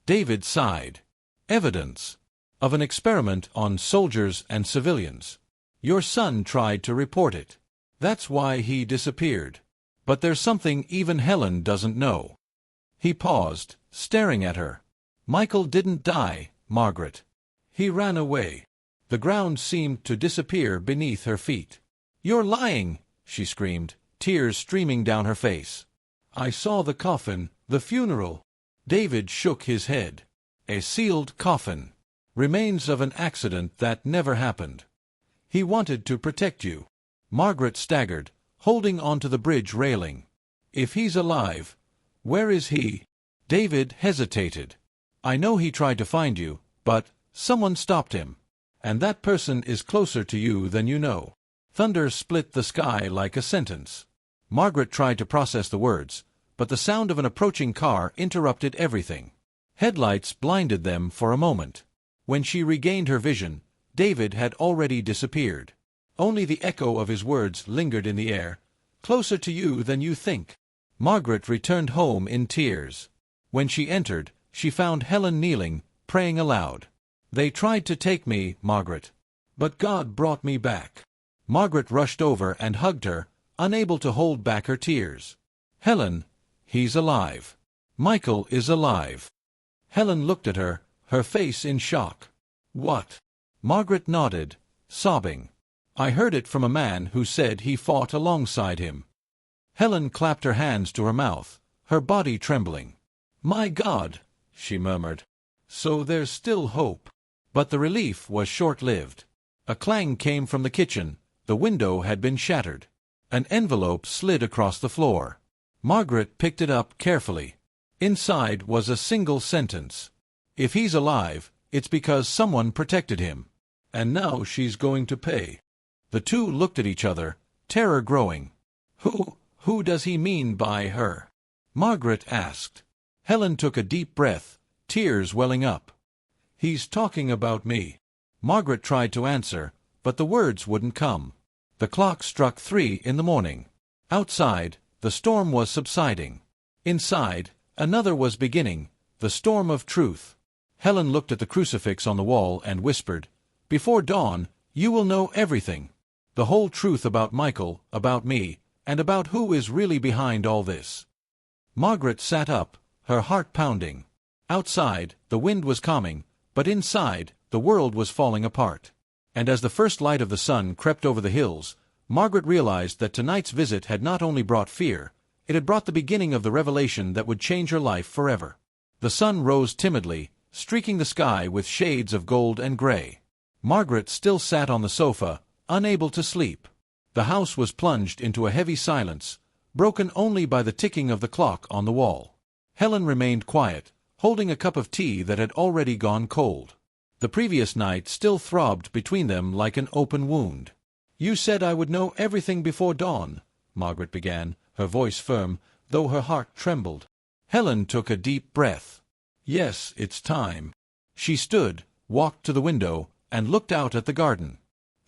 David sighed. "Evidence. Of an experiment on soldiers and civilians. Your son tried to report it. That's why he disappeared. But there's something even Helen doesn't know." He paused, staring at her. "Michael didn't die, Margaret. He ran away." The ground seemed to disappear beneath her feet. "You're lying!" she screamed, tears streaming down her face. "I saw the coffin, the funeral." David shook his head. "A sealed coffin. Remains of an accident that never happened. He wanted to protect you." Margaret staggered, holding onto the bridge railing. "If he's alive, where is he?" David hesitated. "I know he tried to find you, but someone stopped him. And that person is closer to you than you know." Thunder split the sky like a sentence. Margaret tried to process the words, but the sound of an approaching car interrupted everything. Headlights blinded them for a moment. When she regained her vision, David had already disappeared. Only the echo of his words lingered in the air. "Closer to you than you think." Margaret returned home in tears. When she entered, she found Helen kneeling, praying aloud. "They tried to take me, Margaret. But God brought me back." Margaret rushed over and hugged her, unable to hold back her tears. "Helen, he's alive. Michael is alive." Helen looked at her, her face in shock. "What?" Margaret nodded, sobbing. "I heard it from a man who said he fought alongside him." Helen clapped her hands to her mouth, her body trembling. "My God," she murmured. "So there's still hope." But the relief was short-lived. A clang came from the kitchen. The window had been shattered. An envelope slid across the floor. Margaret picked it up carefully. Inside was a single sentence. "If he's alive, it's because someone protected him. And now she's going to pay." The two looked at each other, terror growing. Who does he mean by her?" Margaret asked. Helen took a deep breath, tears welling up. "He's talking about me." Margaret tried to answer, but the words wouldn't come. The clock struck 3 in the morning. Outside, the storm was subsiding. Inside, another was beginning, the storm of truth. Helen looked at the crucifix on the wall and whispered, "Before dawn, you will know everything. The whole truth about Michael, about me, and about who is really behind all this." Margaret sat up, her heart pounding. Outside, the wind was calming, but inside, the world was falling apart. And as the first light of the sun crept over the hills, Margaret realized that tonight's visit had not only brought fear, it had brought the beginning of the revelation that would change her life forever. The sun rose timidly, streaking the sky with shades of gold and gray. Margaret still sat on the sofa, unable to sleep. The house was plunged into a heavy silence, broken only by the ticking of the clock on the wall. Helen remained quiet, holding a cup of tea that had already gone cold. The previous night still throbbed between them like an open wound. "You said I would know everything before dawn," Margaret began, her voice firm, though her heart trembled. Helen took a deep breath. "Yes, it's time." She stood, walked to the window, and looked out at the garden.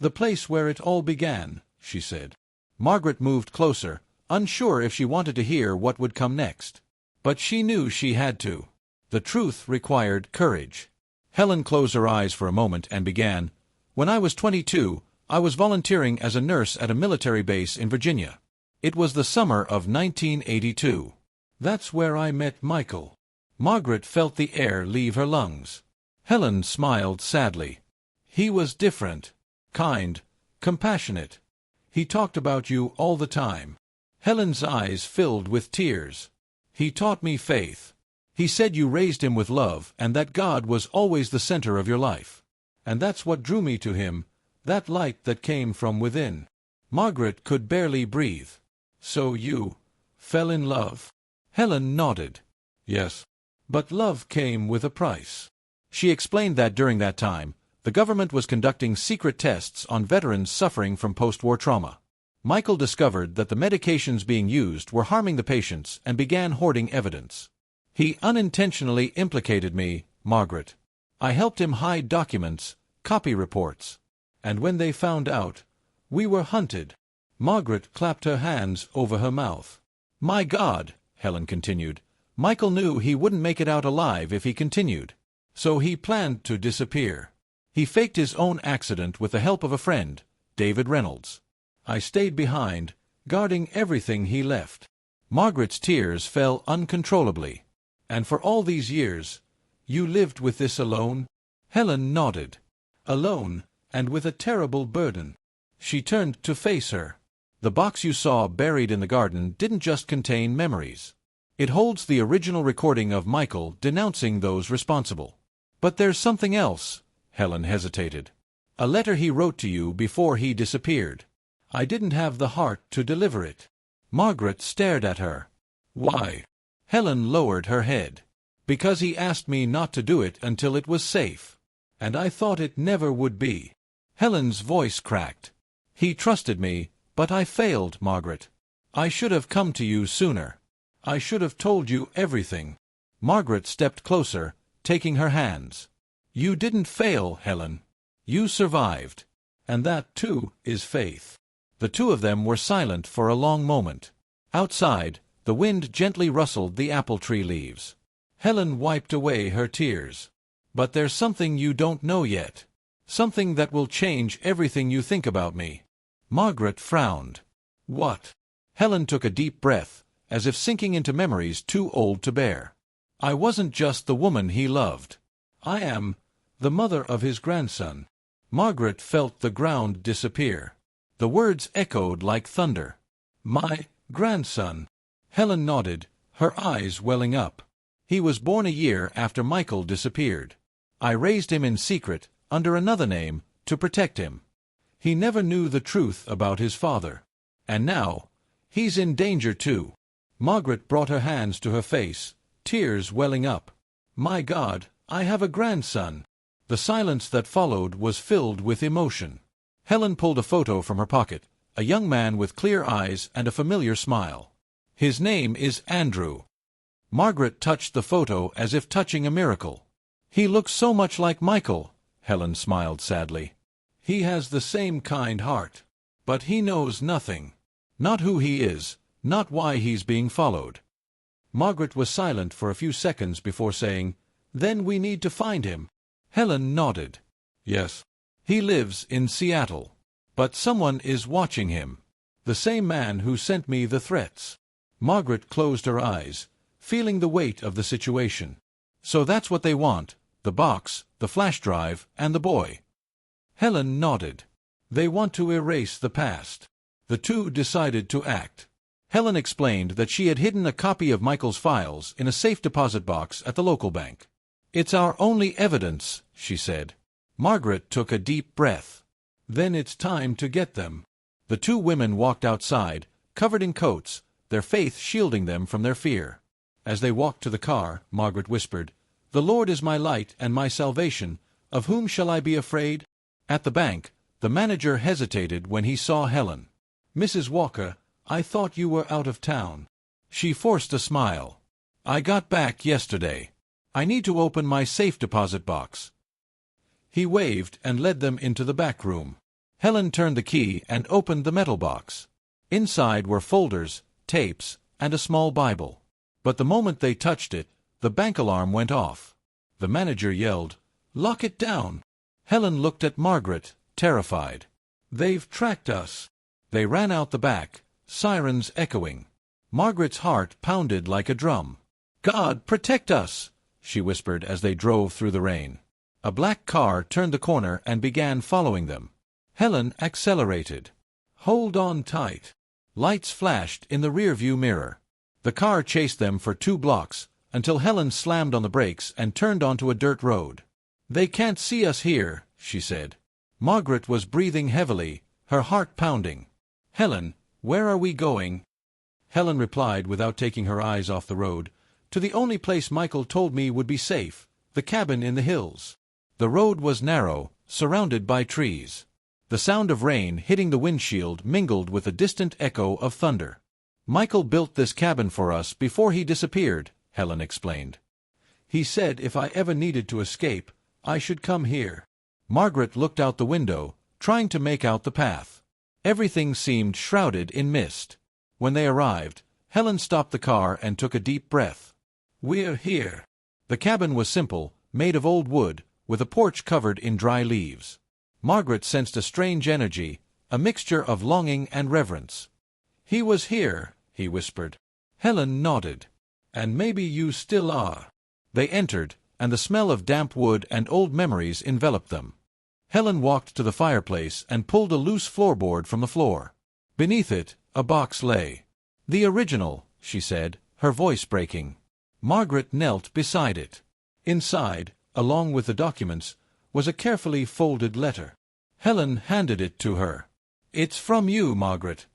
"The place where it all began," she said. Margaret moved closer, unsure if she wanted to hear what would come next. But she knew she had to. The truth required courage. Helen closed her eyes for a moment and began, "When I was 22, I was volunteering as a nurse at a military base in Virginia. It was the summer of 1982. That's where I met Michael." Margaret felt the air leave her lungs. Helen smiled sadly. "He was different. Kind. Compassionate. He talked about you all the time." Helen's eyes filled with tears. "He taught me faith. He said you raised him with love and that God was always the center of your life. And that's what drew me to him, that light that came from within." Margaret could barely breathe. "So you fell in love?" Helen nodded. "Yes. But love came with a price." She explained that during that time, the government was conducting secret tests on veterans suffering from post-war trauma. Michael discovered that the medications being used were harming the patients and began hoarding evidence. "He unintentionally implicated me, Margaret. I helped him hide documents, copy reports. And when they found out, we were hunted." Margaret clapped her hands over her mouth. "My God," Helen continued, "Michael knew he wouldn't make it out alive if he continued. So he planned to disappear. He faked his own accident with the help of a friend, David Reynolds. I stayed behind, guarding everything he left." Margaret's tears fell uncontrollably. "And for all these years, you lived with this alone?" Helen nodded. "Alone, and with a terrible burden." She turned to face her. "The box you saw buried in the garden didn't just contain memories. It holds the original recording of Michael denouncing those responsible. But there's something else." Helen hesitated. "A letter he wrote to you before he disappeared. I didn't have the heart to deliver it." Margaret stared at her. "Why?" Helen lowered her head. "Because he asked me not to do it until it was safe. And I thought it never would be." Helen's voice cracked. "He trusted me, but I failed, Margaret. I should have come to you sooner. I should have told you everything." Margaret stepped closer, taking her hands. "You didn't fail, Helen. You survived. And that, too, is faith." The two of them were silent for a long moment. Outside, the wind gently rustled the apple tree leaves. Helen wiped away her tears. "But there's something you don't know yet. Something that will change everything you think about me." Margaret frowned. "What?" Helen took a deep breath, as if sinking into memories too old to bear. "I wasn't just the woman he loved. I am the mother of his grandson." Margaret felt the ground disappear. The words echoed like thunder. "My grandson." Helen nodded, her eyes welling up. "He was born a year after Michael disappeared. I raised him in secret, under another name, to protect him. He never knew the truth about his father. And now, he's in danger too." Margaret brought her hands to her face, tears welling up. "My God, I have a grandson." The silence that followed was filled with emotion. Helen pulled a photo from her pocket, a young man with clear eyes and a familiar smile. "His name is Andrew." Margaret touched the photo as if touching a miracle. "He looks so much like Michael," Helen smiled sadly. "He has the same kind heart. But he knows nothing. Not who he is, not why he's being followed." Margaret was silent for a few seconds before saying, Then we need to find him. Helen nodded. Yes. He lives in Seattle. But someone is watching him. The same man who sent me the threats. Margaret closed her eyes, feeling the weight of the situation. So that's what they want, the box, the flash drive, and the boy. Helen nodded. They want to erase the past. The two decided to act. Helen explained that she had hidden a copy of Michael's files in a safe deposit box at the local bank. It's our only evidence, she said. Margaret took a deep breath. Then it's time to get them. The two women walked outside, covered in coats, their faith shielding them from their fear. As they walked to the car, Margaret whispered, "The Lord is my light and my salvation. Of whom shall I be afraid?" At the bank, the manager hesitated when he saw Helen. "Mrs. Walker, I thought you were out of town." She forced a smile. "I got back yesterday. I need to open my safe deposit box." He waved and led them into the back room. Helen turned the key and opened the metal box. Inside were folders, tapes, and a small Bible. But the moment they touched it, the bank alarm went off. The manager yelled, "Lock it down!" Helen looked at Margaret, terrified. "They've tracked us." They ran out the back, sirens echoing. Margaret's heart pounded like a drum. "God, protect us!" she whispered as they drove through the rain. A black car turned the corner and began following them. Helen accelerated. "Hold on tight." Lights flashed in the rearview mirror. The car chased them for 2 blocks, until Helen slammed on the brakes and turned onto a dirt road. "They can't see us here," she said. Margaret was breathing heavily, her heart pounding. "Helen, where are we going?" Helen replied without taking her eyes off the road, "To the only place Michael told me would be safe, the cabin in the hills." The road was narrow, surrounded by trees. The sound of rain hitting the windshield mingled with a distant echo of thunder. "Michael built this cabin for us before he disappeared," Helen explained. "He said if I ever needed to escape, I should come here." Margaret looked out the window, trying to make out the path. Everything seemed shrouded in mist. When they arrived, Helen stopped the car and took a deep breath. "We're here." The cabin was simple, made of old wood, with a porch covered in dry leaves. Margaret sensed a strange energy, a mixture of longing and reverence. "He was here," he whispered. Helen nodded. "And maybe you still are." They entered, and the smell of damp wood and old memories enveloped them. Helen walked to the fireplace and pulled a loose floorboard from the floor. Beneath it, a box lay. "The original," she said, her voice breaking. Margaret knelt beside it. Inside, along with the documents, was a carefully folded letter. Helen handed it to her. "It's from you, Margaret.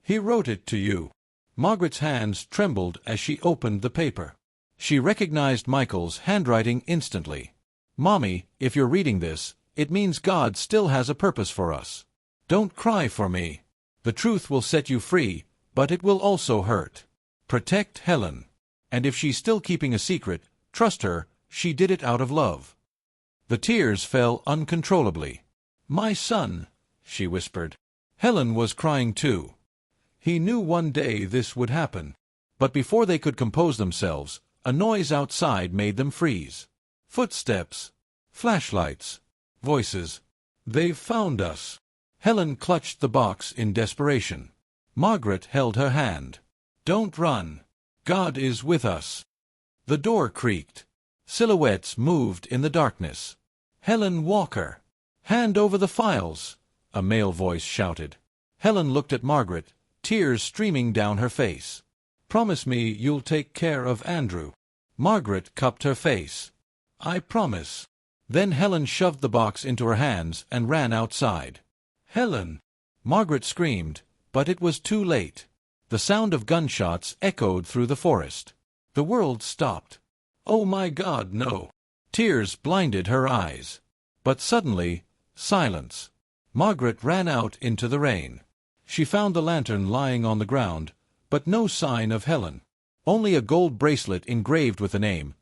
He wrote it to you." Margaret's hands trembled as she opened the paper. She recognized Michael's handwriting instantly. "Mommy, if you're reading this, it means God still has a purpose for us. Don't cry for me. The truth will set you free, but it will also hurt. Protect Helen. And if she's still keeping a secret, trust her, she did it out of love." The tears fell uncontrollably. "My son," she whispered. Helen was crying too. He knew one day this would happen. But before they could compose themselves, a noise outside made them freeze. Footsteps. Flashlights. Voices. "They've found us." Helen clutched the box in desperation. Margaret held her hand. "Don't run. God is with us." The door creaked. Silhouettes moved in the darkness. "Helen Walker! Hand over the files!" a male voice shouted. Helen looked at Margaret, tears streaming down her face. "Promise me you'll take care of Andrew." Margaret cupped her face. "I promise." Then Helen shoved the box into her hands and ran outside. "Helen!" Margaret screamed, but it was too late. The sound of gunshots echoed through the forest. The world stopped. "Oh my God, no!" Tears blinded her eyes. But suddenly, silence. Margaret ran out into the rain. She found the lantern lying on the ground, but no sign of Helen. Only a gold bracelet engraved with a name.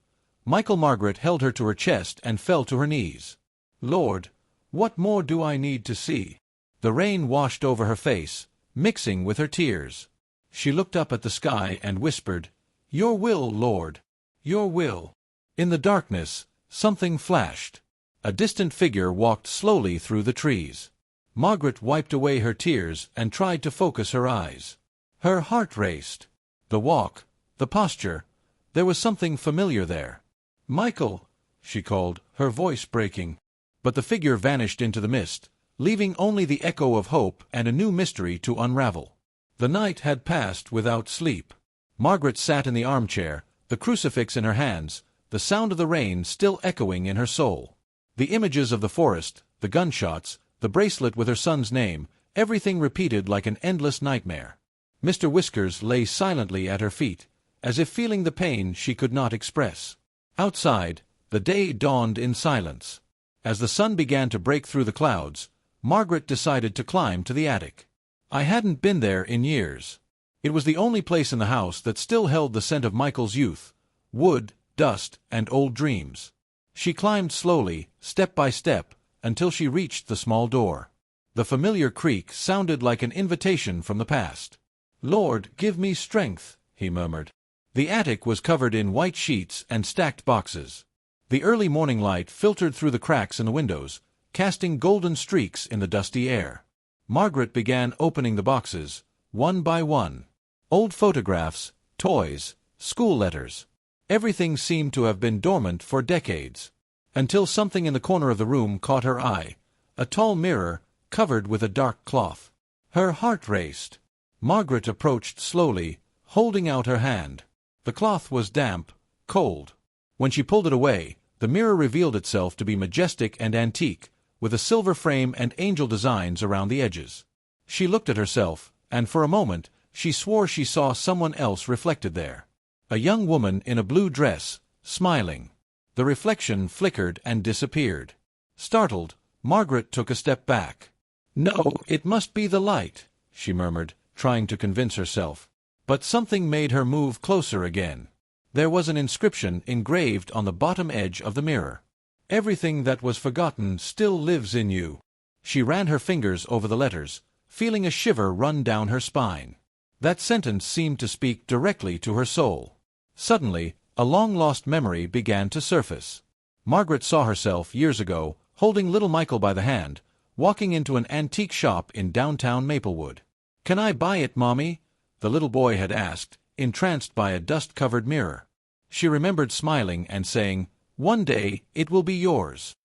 Michael. Margaret held her to her chest and fell to her knees. "Lord, what more do I need to see?" The rain washed over her face, mixing with her tears. She looked up at the sky and whispered, "Your will, Lord, your will." In the darkness, something flashed. A distant figure walked slowly through the trees. Margaret wiped away her tears and tried to focus her eyes. Her heart raced. The walk, the posture, there was something familiar there. "Michael!" she called, her voice breaking. But the figure vanished into the mist, leaving only the echo of hope and a new mystery to unravel. The night had passed without sleep. Margaret sat in the armchair, the crucifix in her hands, the sound of the rain still echoing in her soul. The images of the forest, the gunshots, the bracelet with her son's name, everything repeated like an endless nightmare. Mr. Whiskers lay silently at her feet, as if feeling the pain she could not express. Outside, the day dawned in silence. As the sun began to break through the clouds, Margaret decided to climb to the attic. I hadn't been there in years. It was the only place in the house that still held the scent of Michael's youth, wood, dust, and old dreams. She climbed slowly, step by step, until she reached the small door. The familiar creak sounded like an invitation from the past. "Lord, give me strength," he murmured. The attic was covered in white sheets and stacked boxes. The early morning light filtered through the cracks in the windows, casting golden streaks in the dusty air. Margaret began opening the boxes, one by one. Old photographs, toys, school letters. Everything seemed to have been dormant for decades. Until something in the corner of the room caught her eye, a tall mirror, covered with a dark cloth. Her heart raced. Margaret approached slowly, holding out her hand. The cloth was damp, cold. When she pulled it away, the mirror revealed itself to be majestic and antique, with a silver frame and angel designs around the edges. She looked at herself, and for a moment, she swore she saw someone else reflected there. A young woman in a blue dress, smiling. The reflection flickered and disappeared. Startled, Margaret took a step back. "No, it must be the light," she murmured, trying to convince herself. But something made her move closer again. There was an inscription engraved on the bottom edge of the mirror. "Everything that was forgotten still lives in you." She ran her fingers over the letters, feeling a shiver run down her spine. That sentence seemed to speak directly to her soul. Suddenly, a long-lost memory began to surface. Margaret saw herself, years ago, holding little Michael by the hand, walking into an antique shop in downtown Maplewood. "Can I buy it, Mommy?" the little boy had asked, entranced by a dust-covered mirror. She remembered smiling and saying, "One day it will be yours."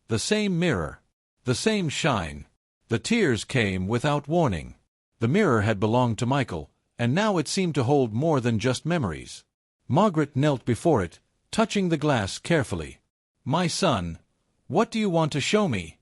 The same mirror. The same shine. The tears came without warning. The mirror had belonged to Michael, and now it seemed to hold more than just memories. Margaret knelt before it, touching the glass carefully. "My son, what do you want to show me?"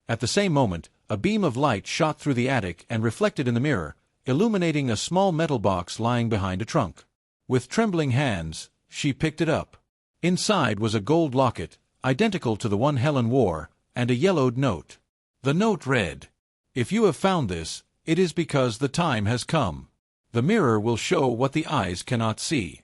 At the same moment, a beam of light shot through the attic and reflected in the mirror, illuminating a small metal box lying behind a trunk. With trembling hands, she picked it up. Inside was a gold locket, identical to the one Helen wore, and a yellowed note. The note read, "If you have found this, it is because the time has come. The mirror will show what the eyes cannot see."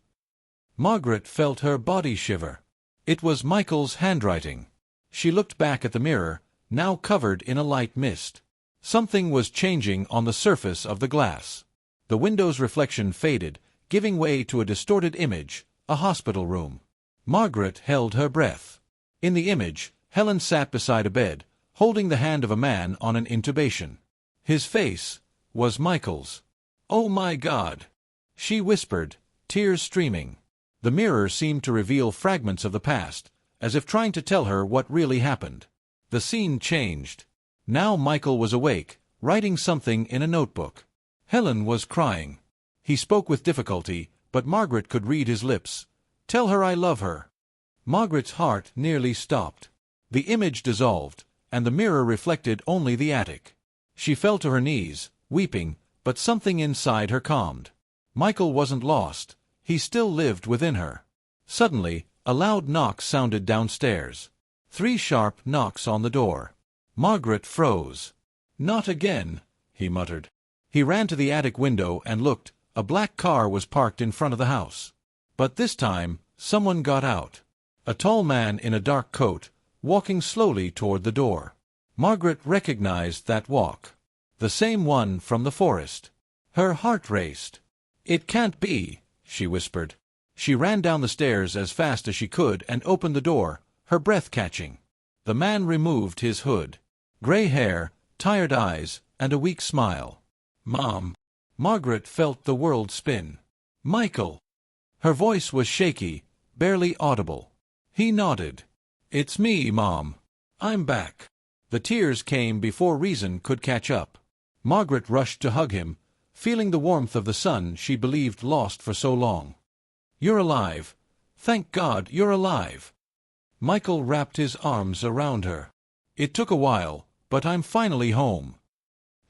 Margaret felt her body shiver. It was Michael's handwriting. She looked back at the mirror, now covered in a light mist. Something was changing on the surface of the glass. The window's reflection faded, giving way to a distorted image, a hospital room. Margaret held her breath. In the image, Helen sat beside a bed, holding the hand of a man on an intubation. His face was Michael's. "Oh my God!" she whispered, tears streaming. The mirror seemed to reveal fragments of the past, as if trying to tell her what really happened. The scene changed. Now Michael was awake, writing something in a notebook. Helen was crying. He spoke with difficulty, but Margaret could read his lips. "Tell her I love her." Margaret's heart nearly stopped. The image dissolved, and the mirror reflected only the attic. She fell to her knees, weeping, but something inside her calmed. Michael wasn't lost. He still lived within her. Suddenly, a loud knock sounded downstairs. 3 sharp knocks on the door. Margaret froze. "Not again," he muttered. He ran to the attic window and looked. A black car was parked in front of the house. But this time, someone got out. A tall man in a dark coat, walking slowly toward the door. Margaret recognized that walk. The same one from the forest. Her heart raced. "It can't be," she whispered. She ran down the stairs as fast as she could and opened the door, her breath catching. The man removed his hood. Gray hair, tired eyes, and a weak smile. "Mom." Margaret felt the world spin. "Michael." Her voice was shaky, barely audible. He nodded. "It's me, Mom. I'm back." The tears came before reason could catch up. Margaret rushed to hug him, feeling the warmth of the son she believed lost for so long. "You're alive. Thank God you're alive." Michael wrapped his arms around her. "It took a while, but I'm finally home."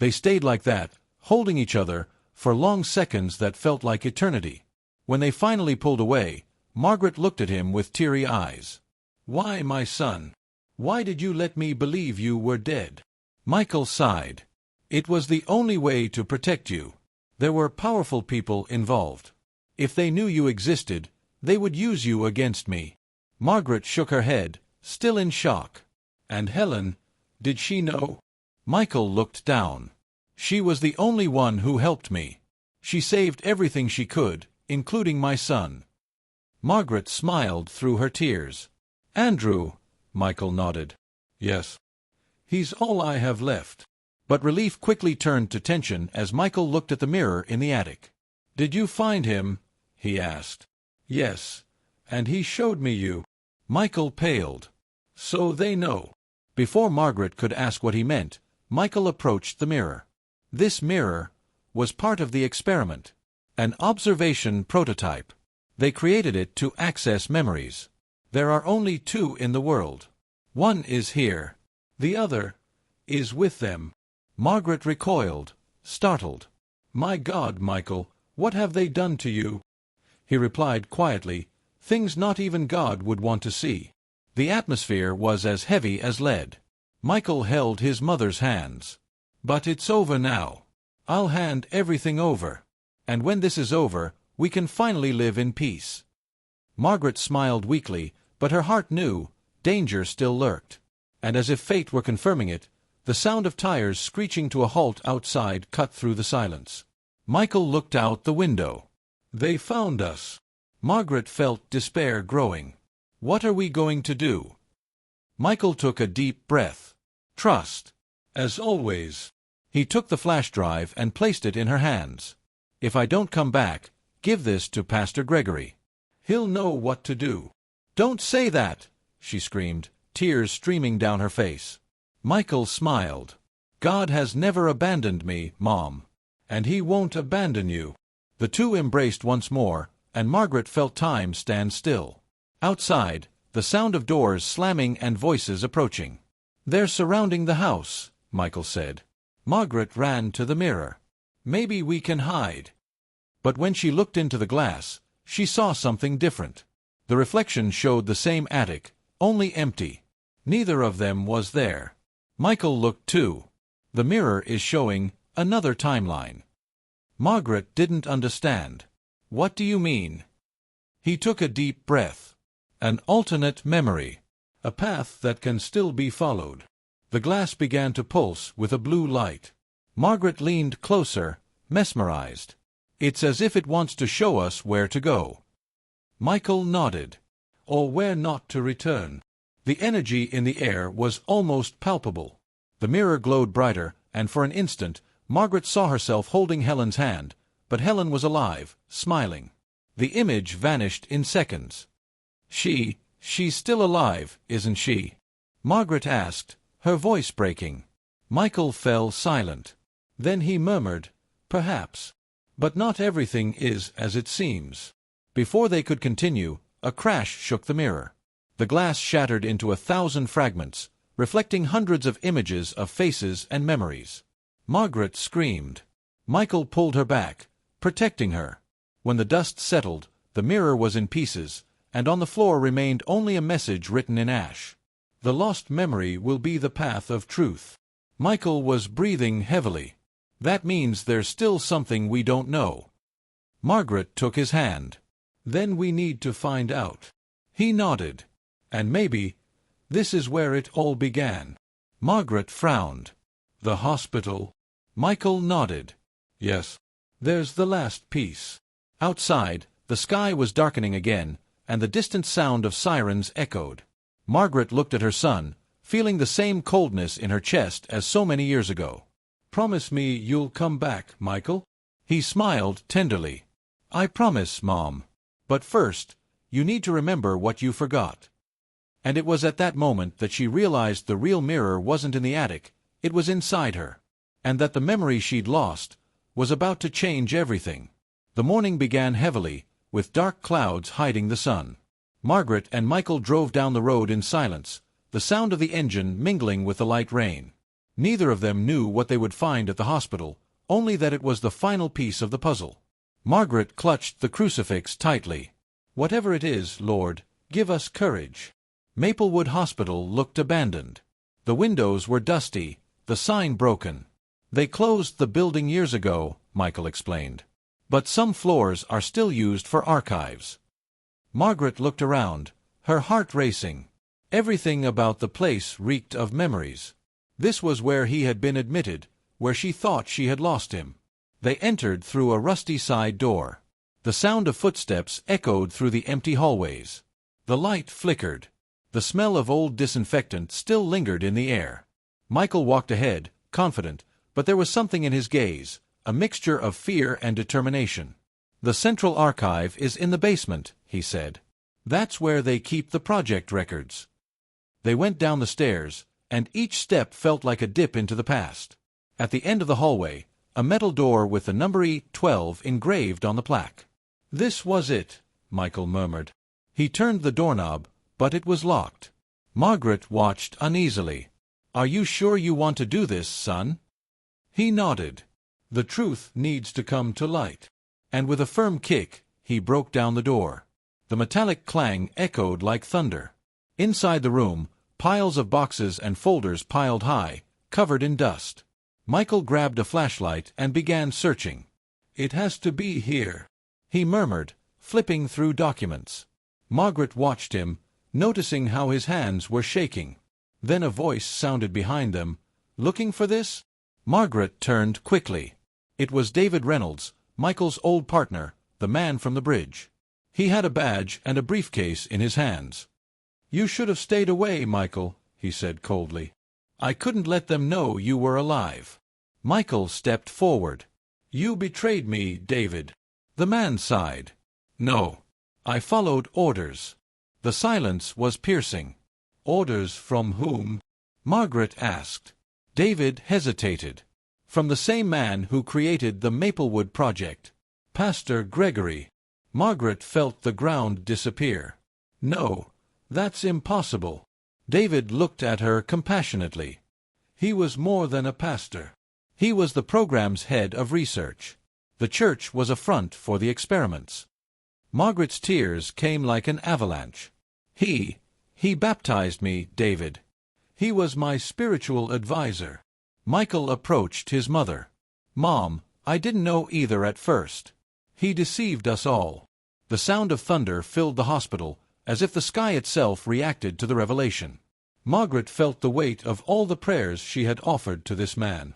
They stayed like that, holding each other, for long seconds that felt like eternity. When they finally pulled away, Margaret looked at him with teary eyes. "Why, my son? Why did you let me believe you were dead?" Michael sighed. "It was the only way to protect you. There were powerful people involved. If they knew you existed, they would use you against me." Margaret shook her head, still in shock. "And Helen, did she know?" Michael looked down. "She was the only one who helped me. She saved everything she could, including my son." Margaret smiled through her tears. "Andrew," Michael nodded. "Yes. He's all I have left." But relief quickly turned to tension as Michael looked at the mirror in the attic. "Did you find him?" he asked. "Yes, and he showed me you." Michael paled. "So they know." Before Margaret could ask what he meant, Michael approached the mirror. This mirror was part of the experiment, an observation prototype. They created it to access memories. There are only two in the world. One is here. The other is with them. Margaret recoiled, startled. "My God, Michael, what have they done to you?" He replied quietly, things not even God would want to see. The atmosphere was as heavy as lead. Michael held his mother's hands. "But it's over now. I'll hand everything over. And when this is over, we can finally live in peace." Margaret smiled weakly, but her heart knew danger still lurked. And as if fate were confirming it, the sound of tires screeching to a halt outside cut through the silence. Michael looked out the window. "They found us." Margaret felt despair growing. "What are we going to do?" Michael took a deep breath. "Trust. As always." He took the flash drive and placed it in her hands. "If I don't come back, give this to Pastor Gregory. He'll know what to do." "Don't say that!" she screamed, tears streaming down her face. Michael smiled. "God has never abandoned me, Mom. And He won't abandon you." The two embraced once more, and Margaret felt time stand still. Outside, the sound of doors slamming and voices approaching. "They're surrounding the house," Michael said. Margaret ran to the mirror. "Maybe we can hide." But when she looked into the glass, she saw something different. The reflection showed the same attic, only empty. Neither of them was there. Michael looked too. "The mirror is showing another timeline." Margaret didn't understand. "What do you mean?" He took a deep breath. "An alternate memory. A path that can still be followed." The glass began to pulse with a blue light. Margaret leaned closer, mesmerized. "It's as if it wants to show us where to go." Michael nodded. "Or where not to return." The energy in the air was almost palpable. The mirror glowed brighter, and for an instant, Margaret saw herself holding Helen's hand, but Helen was alive, smiling. The image vanished in seconds. She's still alive, isn't she?" Margaret asked, her voice breaking. Michael fell silent. Then he murmured, "Perhaps. But not everything is as it seems." Before they could continue, a crash shook the mirror. The glass shattered into 1,000 fragments, reflecting hundreds of images of faces and memories. Margaret screamed. Michael pulled her back, protecting her. When the dust settled, the mirror was in pieces, and on the floor remained only a message written in ash. "The lost memory will be the path of truth." Michael was breathing heavily. "That means there's still something we don't know." Margaret took his hand. "Then we need to find out." He nodded. "And maybe this is where it all began." Margaret frowned. "The hospital?" Michael nodded. "Yes. There's the last piece." Outside, The sky was darkening again, and the distant sound of sirens echoed. Margaret looked at her son, feeling the same coldness in her chest as so many years ago. "Promise me you'll come back, Michael?" He smiled tenderly. "I promise, Mom. But first, you need to remember what you forgot." And it was at that moment that she realized the real mirror wasn't in the attic, it was inside her. And that the memory she'd lost was about to change everything. The morning began heavily, with dark clouds hiding the sun. Margaret and Michael drove down the road in silence, the sound of the engine mingling with the light rain. Neither of them knew what they would find at the hospital, only that it was the final piece of the puzzle. Margaret clutched the crucifix tightly. "Whatever it is, Lord, give us courage." Maplewood Hospital looked abandoned. The windows were dusty, the sign broken. "They closed the building years ago," Michael explained. "But some floors are still used for archives." Margaret looked around, her heart racing. Everything about the place reeked of memories. This was where he had been admitted, where she thought she had lost him. They entered through a rusty side door. The sound of footsteps echoed through the empty hallways. The light flickered. The smell of old disinfectant still lingered in the air. Michael walked ahead, confident, but there was something in his gaze, a mixture of fear and determination. "The central archive is in the basement," he said. "That's where they keep the project records." They went down the stairs, and each step felt like a dip into the past. At the end of the hallway, a metal door with the number E12 engraved on the plaque. "This was it," Michael murmured. He turned the doorknob, but it was locked. Margaret watched uneasily. "Are you sure you want to do this, son?" He nodded. "The truth needs to come to light." And with a firm kick, he broke down the door. The metallic clang echoed like thunder. Inside the room, piles of boxes and folders piled high, covered in dust. Michael grabbed a flashlight and began searching. "It has to be here," he murmured, flipping through documents. Margaret watched him, noticing how his hands were shaking. Then a voice sounded behind them. "Looking for this?" Margaret turned quickly. It was David Reynolds, Michael's old partner, the man from the bridge. He had a badge and a briefcase in his hands. "You should have stayed away, Michael," he said coldly. "I couldn't let them know you were alive." Michael stepped forward. "You betrayed me, David." The man sighed. "No. I followed orders." The silence was piercing. "Orders from whom?" Margaret asked. David hesitated. "From the same man who created the Maplewood Project, Pastor Gregory." Margaret felt the ground disappear. "No, that's impossible." David looked at her compassionately. "He was more than a pastor. He was the program's head of research. The church was a front for the experiments." Margaret's tears came like an avalanche. He baptized me, David. He was my spiritual advisor." Michael approached his mother. "Mom, I didn't know either at first. He deceived us all." The sound of thunder filled the hospital, as if the sky itself reacted to the revelation. Margaret felt the weight of all the prayers she had offered to this man.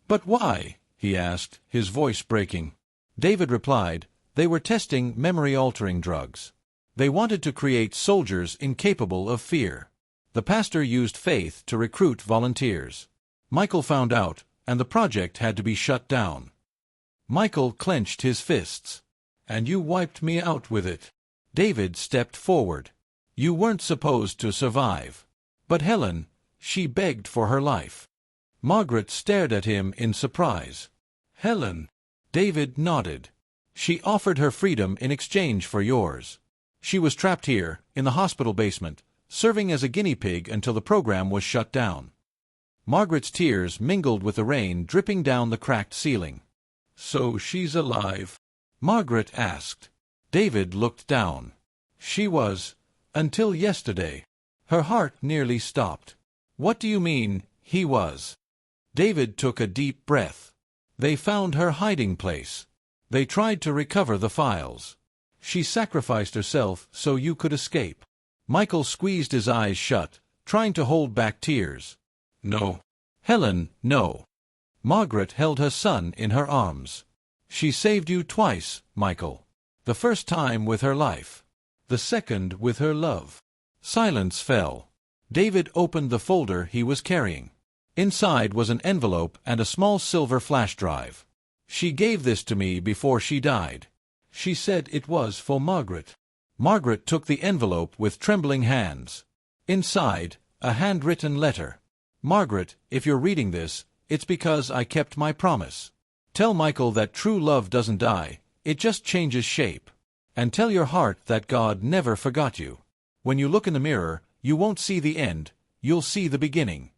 "But why?" he asked, his voice breaking. David replied, "They were testing memory-altering drugs. They wanted to create soldiers incapable of fear. The pastor used faith to recruit volunteers. Michael found out, and the project had to be shut down." Michael clenched his fists. "And you wiped me out with it." David stepped forward. "You weren't supposed to survive." "But Helen, she begged for her life." Margaret stared at him in surprise. "Helen?" David nodded. "She offered her freedom in exchange for yours. She was trapped here, in the hospital basement, serving as a guinea pig until the program was shut down." Margaret's tears mingled with the rain dripping down the cracked ceiling. "So she's alive?" Margaret asked. David looked down. "She was, until yesterday." Her heart nearly stopped. "What do you mean, he was?" David took a deep breath. "They found her hiding place. They tried to recover the files. She sacrificed herself so you could escape." Michael squeezed his eyes shut, trying to hold back tears. "No." "Helen, no." Margaret held her son in her arms. "She saved you twice, Michael." The first time with her life. The second with her love. Silence fell. David opened the folder he was carrying. Inside was an envelope and a small silver flash drive. She gave this to me before she died. She said it was for Margaret. Margaret took the envelope with trembling hands. Inside, a handwritten letter. Margaret, if you're reading this, it's because I kept my promise. Tell Michael that true love doesn't die, it just changes shape. And tell your heart that God never forgot you. When you look in the mirror, you won't see the end, you'll see the beginning.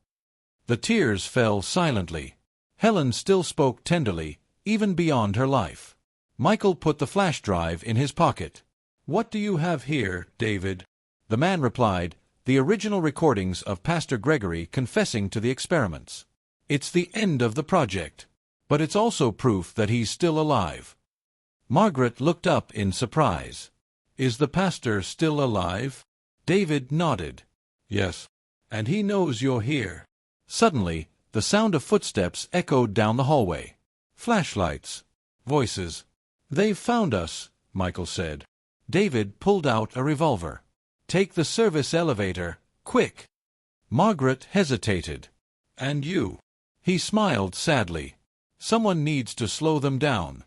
The tears fell silently. Helen still spoke tenderly, even beyond her life. Michael put the flash drive in his pocket. What do you have here, David? The man replied, the original recordings of Pastor Gregory confessing to the experiments. It's the end of the project. But it's also proof that he's still alive. Margaret looked up in surprise. Is the pastor still alive? David nodded. Yes. And he knows you're here. Suddenly, the sound of footsteps echoed down the hallway. Flashlights. Voices. They've found us, Michael said. David pulled out a revolver. Take the service elevator, quick. Margaret hesitated. And you? He smiled sadly. Someone needs to slow them down.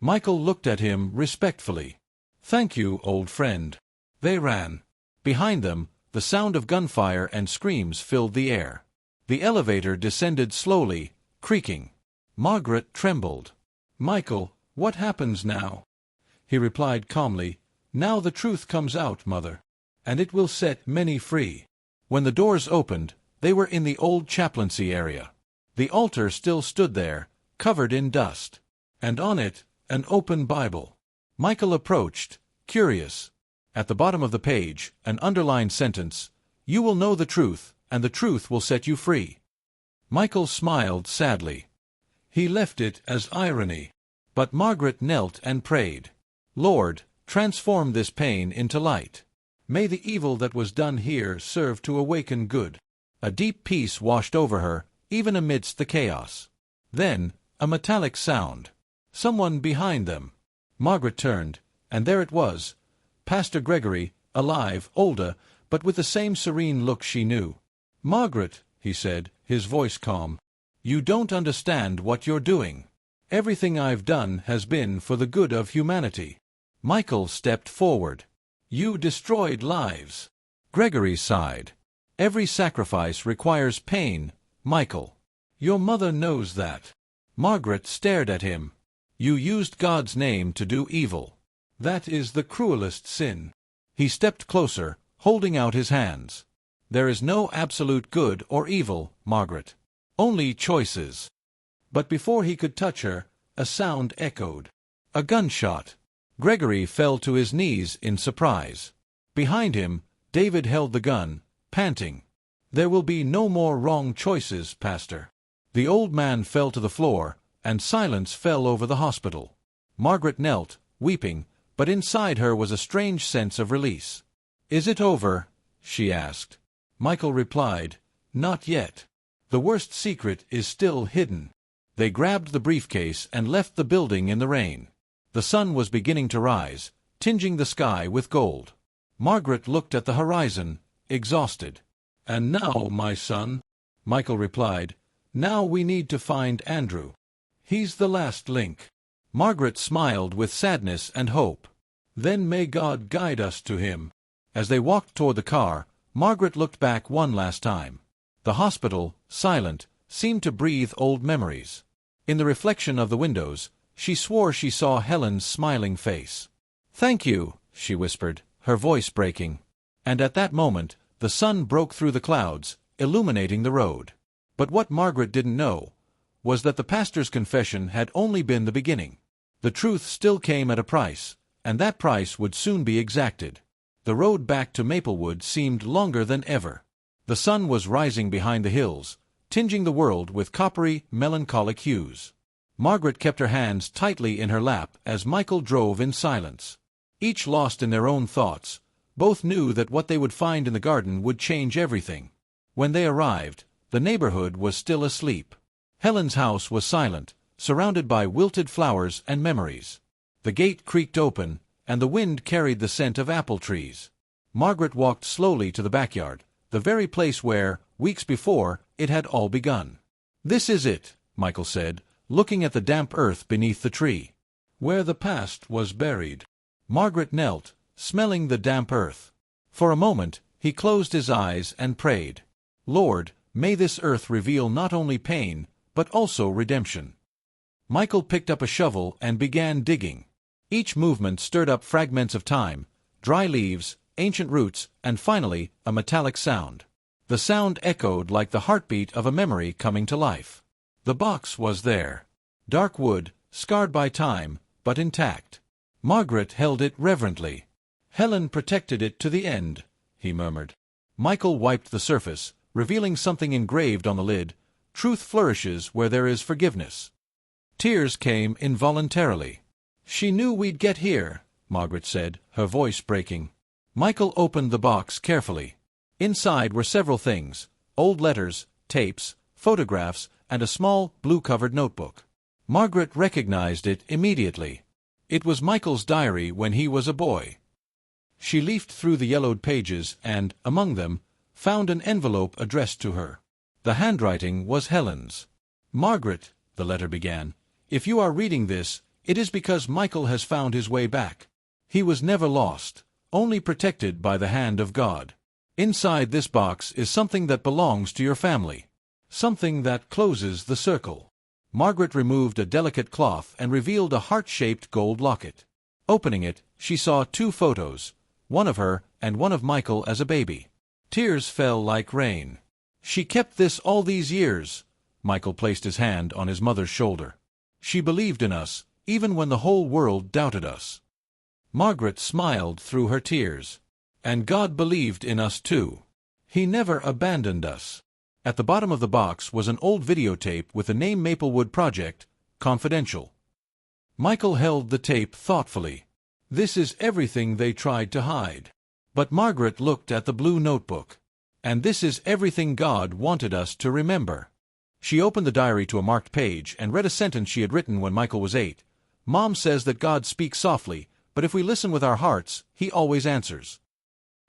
Michael looked at him respectfully. Thank you, old friend. They ran. Behind them, the sound of gunfire and screams filled the air. The elevator descended slowly, creaking. Margaret trembled. Michael, what happens now? He replied calmly, Now the truth comes out, Mother. And it will set many free. When the doors opened, they were in the old chaplaincy area. The altar still stood there, covered in dust. And on it, an open Bible. Michael approached, curious. At the bottom of the page, an underlined sentence, You will know the truth, and the truth will set you free. Michael smiled sadly. He left it as irony. But Margaret knelt and prayed. Lord, transform this pain into light. May the evil that was done here serve to awaken good. A deep peace washed over her, even amidst the chaos. Then, a metallic sound. Someone behind them. Margaret turned, and there it was. Pastor Gregory, alive, older, but with the same serene look she knew. Margaret, he said, his voice calm, you don't understand what you're doing. Everything I've done has been for the good of humanity. Michael stepped forward. You destroyed lives. Gregory sighed. Every sacrifice requires pain, Michael. Your mother knows that. Margaret stared at him. You used God's name to do evil. That is the cruelest sin. He stepped closer, holding out his hands. There is no absolute good or evil, Margaret. Only choices. But before he could touch her, a sound echoed. A gunshot. Gregory fell to his knees in surprise. Behind him, David held the gun, panting. There will be no more wrong choices, Pastor. The old man fell to the floor, and silence fell over the hospital. Margaret knelt, weeping, but inside her was a strange sense of release. Is it over? She asked. Michael replied, Not yet. The worst secret is still hidden. They grabbed the briefcase and left the building in the rain. The sun was beginning to rise, tinging the sky with gold. Margaret looked at the horizon, exhausted. And now, my son, Michael replied, now we need to find Andrew. He's the last link. Margaret smiled with sadness and hope. Then may God guide us to him. As they walked toward the car, Margaret looked back one last time. The hospital, silent, seemed to breathe old memories. In the reflection of the windows, she swore she saw Helen's smiling face. Thank you, she whispered, her voice breaking. And at that moment, the sun broke through the clouds, illuminating the road. But what Margaret didn't know was that the pastor's confession had only been the beginning. The truth still came at a price, and that price would soon be exacted. The road back to Maplewood seemed longer than ever. The sun was rising behind the hills, tinging the world with coppery, melancholic hues. Margaret kept her hands tightly in her lap as Michael drove in silence. Each lost in their own thoughts, both knew that what they would find in the garden would change everything. When they arrived, the neighborhood was still asleep. Helen's house was silent, surrounded by wilted flowers and memories. The gate creaked open, and the wind carried the scent of apple trees. Margaret walked slowly to the backyard, the very place where, weeks before, it had all begun. "This is it," Michael said, looking at the damp earth beneath the tree. "Where the past was buried." Margaret knelt, smelling the damp earth. For a moment, he closed his eyes and prayed. "Lord, may this earth reveal not only pain, but also redemption." Michael picked up a shovel and began digging. Each movement stirred up fragments of time, dry leaves, ancient roots, and finally, a metallic sound. The sound echoed like the heartbeat of a memory coming to life. The box was there. Dark wood, scarred by time, but intact. Margaret held it reverently. "Helen protected it to the end," he murmured. Michael wiped the surface, revealing something engraved on the lid: "Truth flourishes where there is forgiveness." Tears came involuntarily. "She knew we'd get here," Margaret said, her voice breaking. Michael opened the box carefully. Inside were several things: old letters, tapes, photographs, and a small, blue-covered notebook. Margaret recognized it immediately. It was Michael's diary when he was a boy. She leafed through the yellowed pages and, among them, found an envelope addressed to her. The handwriting was Helen's. "Margaret," the letter began, "if you are reading this, it is because Michael has found his way back. He was never lost, only protected by the hand of God. Inside this box is something that belongs to your family. Something that closes the circle." Margaret removed a delicate cloth and revealed a heart-shaped gold locket. Opening it, she saw 2 photos, one of her and one of Michael as a baby. Tears fell like rain. "She kept this all these years." Michael placed his hand on his mother's shoulder. "She believed in us, even when the whole world doubted us." Margaret smiled through her tears. "And God believed in us too. He never abandoned us." At the bottom of the box was an old videotape with the name Maplewood Project, Confidential. Michael held the tape thoughtfully. "This is everything they tried to hide." But Margaret looked at the blue notebook. "And this is everything God wanted us to remember." She opened the diary to a marked page and read a sentence she had written when Michael was 8. "Mom says that God speaks softly, but if we listen with our hearts, He always answers."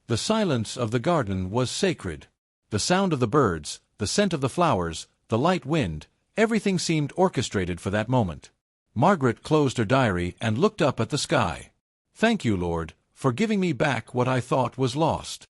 The silence of the garden was sacred. The sound of the birds, the scent of the flowers, the light wind, everything seemed orchestrated for that moment. Margaret closed her diary and looked up at the sky. "Thank you, Lord, for giving me back what I thought was lost."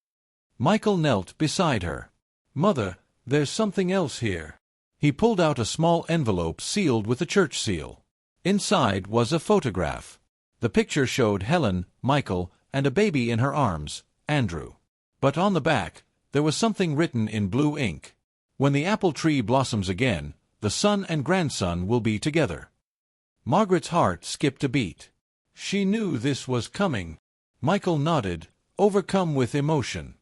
Michael knelt beside her. "Mother, there's something else here." He pulled out a small envelope sealed with the church seal. Inside was a photograph. The picture showed Helen, Michael, and a baby in her arms, Andrew. But on the back, there was something written in blue ink. "When the apple tree blossoms again, the son and grandson will be together." Margaret's heart skipped a beat. She knew this was coming. Michael nodded, overcome with emotion.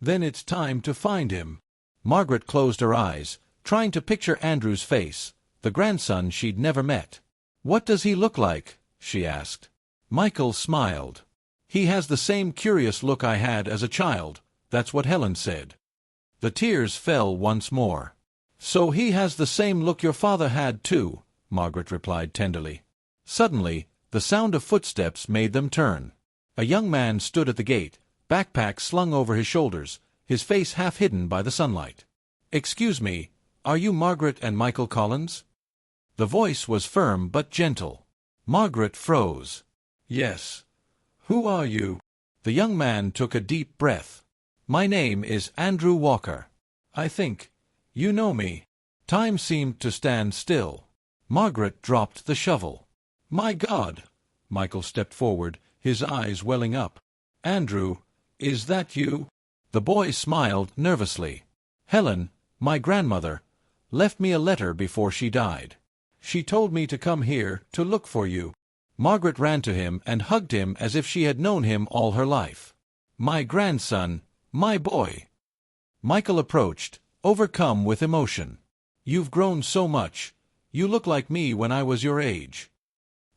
"Then it's time to find him." Margaret closed her eyes, trying to picture Andrew's face, the grandson she'd never met. "What does he look like?" she asked. Michael smiled. "He has the same curious look I had as a child, that's what Helen said." The tears fell once more. "So he has the same look your father had too," Margaret replied tenderly. Suddenly, the sound of footsteps made them turn. A young man stood at the gate, backpack slung over his shoulders, his face half hidden by the sunlight. "Excuse me, are you Margaret and Michael Collins?" The voice was firm but gentle. Margaret froze. "Yes. Who are you?" The young man took a deep breath. "My name is Andrew Walker. I think you know me." Time seemed to stand still. Margaret dropped the shovel. "My God!" Michael stepped forward, his eyes welling up. "Andrew, is that you?" The boy smiled nervously. "Helen, my grandmother, left me a letter before she died. She told me to come here to look for you." Margaret ran to him and hugged him as if she had known him all her life. "My grandson, my boy." Michael approached, overcome with emotion. "You've grown so much. You look like me when I was your age."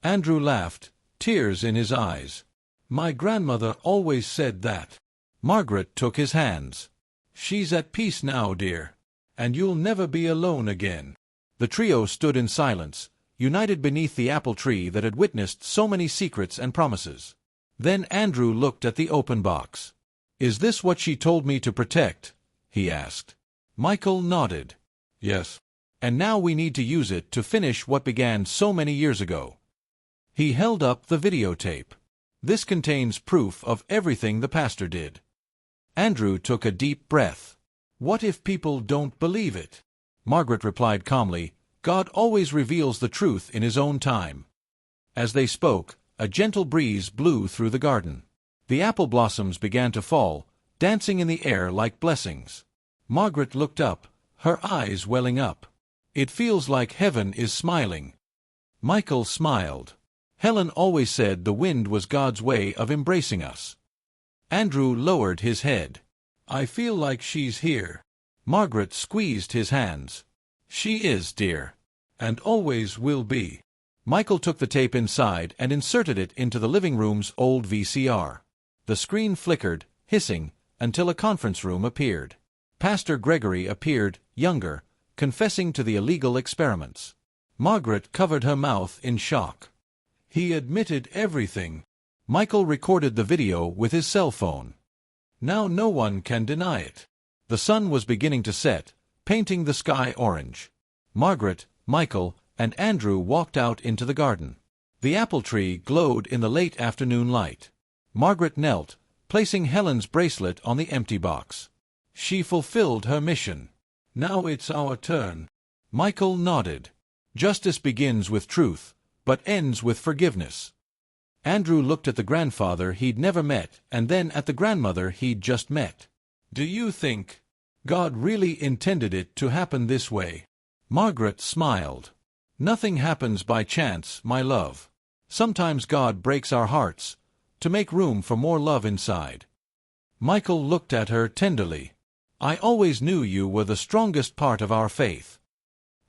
Andrew laughed, tears in his eyes. "My grandmother always said that." Margaret took his hands. "She's at peace now, dear. And you'll never be alone again." The trio stood in silence, united beneath the apple tree that had witnessed so many secrets and promises. Then Andrew looked at the open box. "Is this what she told me to protect?" he asked. Michael nodded. "Yes. And now we need to use it to finish what began so many years ago." He held up the videotape. "This contains proof of everything the pastor did." Andrew took a deep breath. "What if people don't believe it?" Margaret replied calmly, "God always reveals the truth in His own time." As they spoke, a gentle breeze blew through the garden. The apple blossoms began to fall, dancing in the air like blessings. Margaret looked up, her eyes welling up. "It feels like heaven is smiling." Michael smiled. "Helen always said the wind was God's way of embracing us." Andrew lowered his head. "I feel like she's here." Margaret squeezed his hands. "She is, dear. And always will be." Michael took the tape inside and inserted it into the living room's old VCR. The screen flickered, hissing, until a conference room appeared. Pastor Gregory appeared, younger, confessing to the illegal experiments. Margaret covered her mouth in shock. "He admitted everything." Michael recorded the video with his cell phone. Now no one can deny it. The sun was beginning to set, painting the sky orange. Margaret, Michael, and Andrew walked out into the garden. The apple tree glowed in the late afternoon light. Margaret knelt, placing Helen's bracelet on the empty box. She fulfilled her mission. "Now it's our turn." Michael nodded. "Justice begins with truth, but ends with forgiveness." Andrew looked at the grandfather he'd never met and then at the grandmother he'd just met. "Do you think God really intended it to happen this way?" Margaret smiled. "Nothing happens by chance, my love. Sometimes God breaks our hearts to make room for more love inside." Michael looked at her tenderly. "I always knew you were the strongest part of our faith."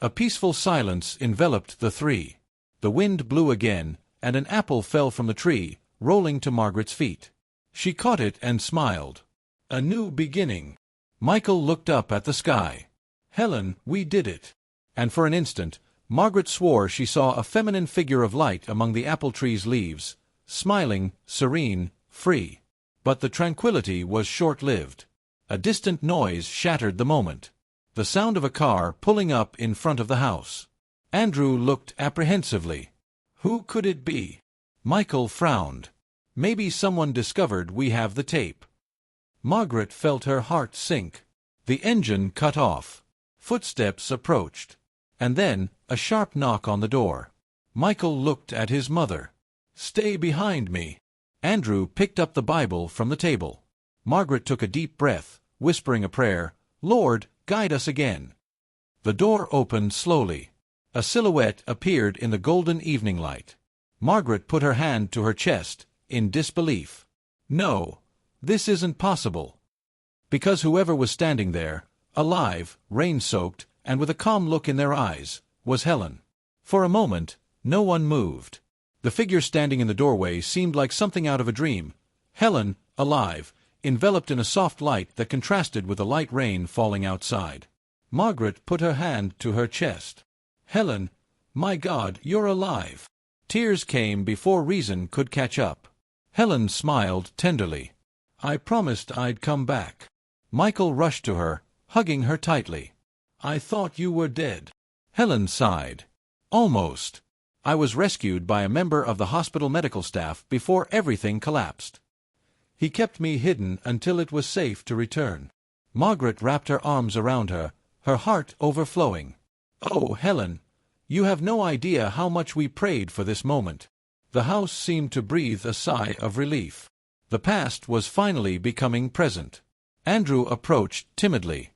A peaceful silence enveloped the three. The wind blew again, and an apple fell from the tree, rolling to Margaret's feet. She caught it and smiled. "A new beginning." Michael looked up at the sky. "Helen, we did it." And for an instant, Margaret swore she saw a feminine figure of light among the apple tree's leaves, smiling, serene, free. But the tranquility was short-lived. A distant noise shattered the moment. The sound of a car pulling up in front of the house. Andrew looked apprehensively. "Who could it be?" Michael frowned. "Maybe someone discovered we have the tape." Margaret felt her heart sink. The engine cut off. Footsteps approached. And then, a sharp knock on the door. Michael looked at his mother. "Stay behind me." Andrew picked up the Bible from the table. Margaret took a deep breath, whispering a prayer, "Lord, guide us again." The door opened slowly. A silhouette appeared in the golden evening light. Margaret put her hand to her chest, in disbelief. "No, this isn't possible." Because whoever was standing there, alive, rain-soaked, and with a calm look in their eyes, was Helen. For a moment, no one moved. The figure standing in the doorway seemed like something out of a dream. Helen, alive, enveloped in a soft light that contrasted with the light rain falling outside. Margaret put her hand to her chest. "Helen, my God, you're alive." Tears came before reason could catch up. Helen smiled tenderly. "I promised I'd come back." Michael rushed to her, hugging her tightly. "I thought you were dead." Helen sighed. "Almost. I was rescued by a member of the hospital medical staff before everything collapsed. He kept me hidden until it was safe to return." Margaret wrapped her arms around her, her heart overflowing. "Oh, Helen, you have no idea how much we prayed for this moment." The house seemed to breathe a sigh of relief. The past was finally becoming present. Andrew approached timidly.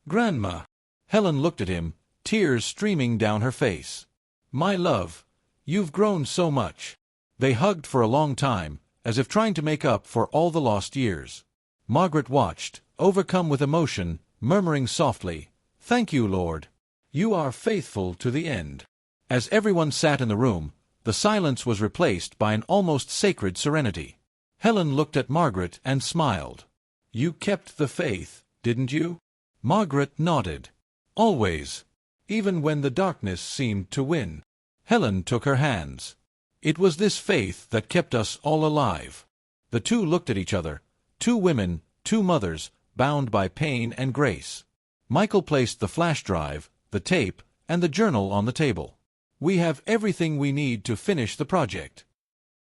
"Grandma." Helen looked at him, tears streaming down her face. "My love, you've grown so much." They hugged for a long time, as if trying to make up for all the lost years. Margaret watched, overcome with emotion, murmuring softly, "Thank you, Lord. You are faithful to the end." As everyone sat in the room, the silence was replaced by an almost sacred serenity. Helen looked at Margaret and smiled. "You kept the faith, didn't you?" Margaret nodded. "Always. Even when the darkness seemed to win." Helen took her hands. It was this faith that kept us all alive. The two looked at each other, two women, two mothers, bound by pain and grace. Michael placed the flash drive, the tape, and the journal on the table. We have everything we need to finish the project.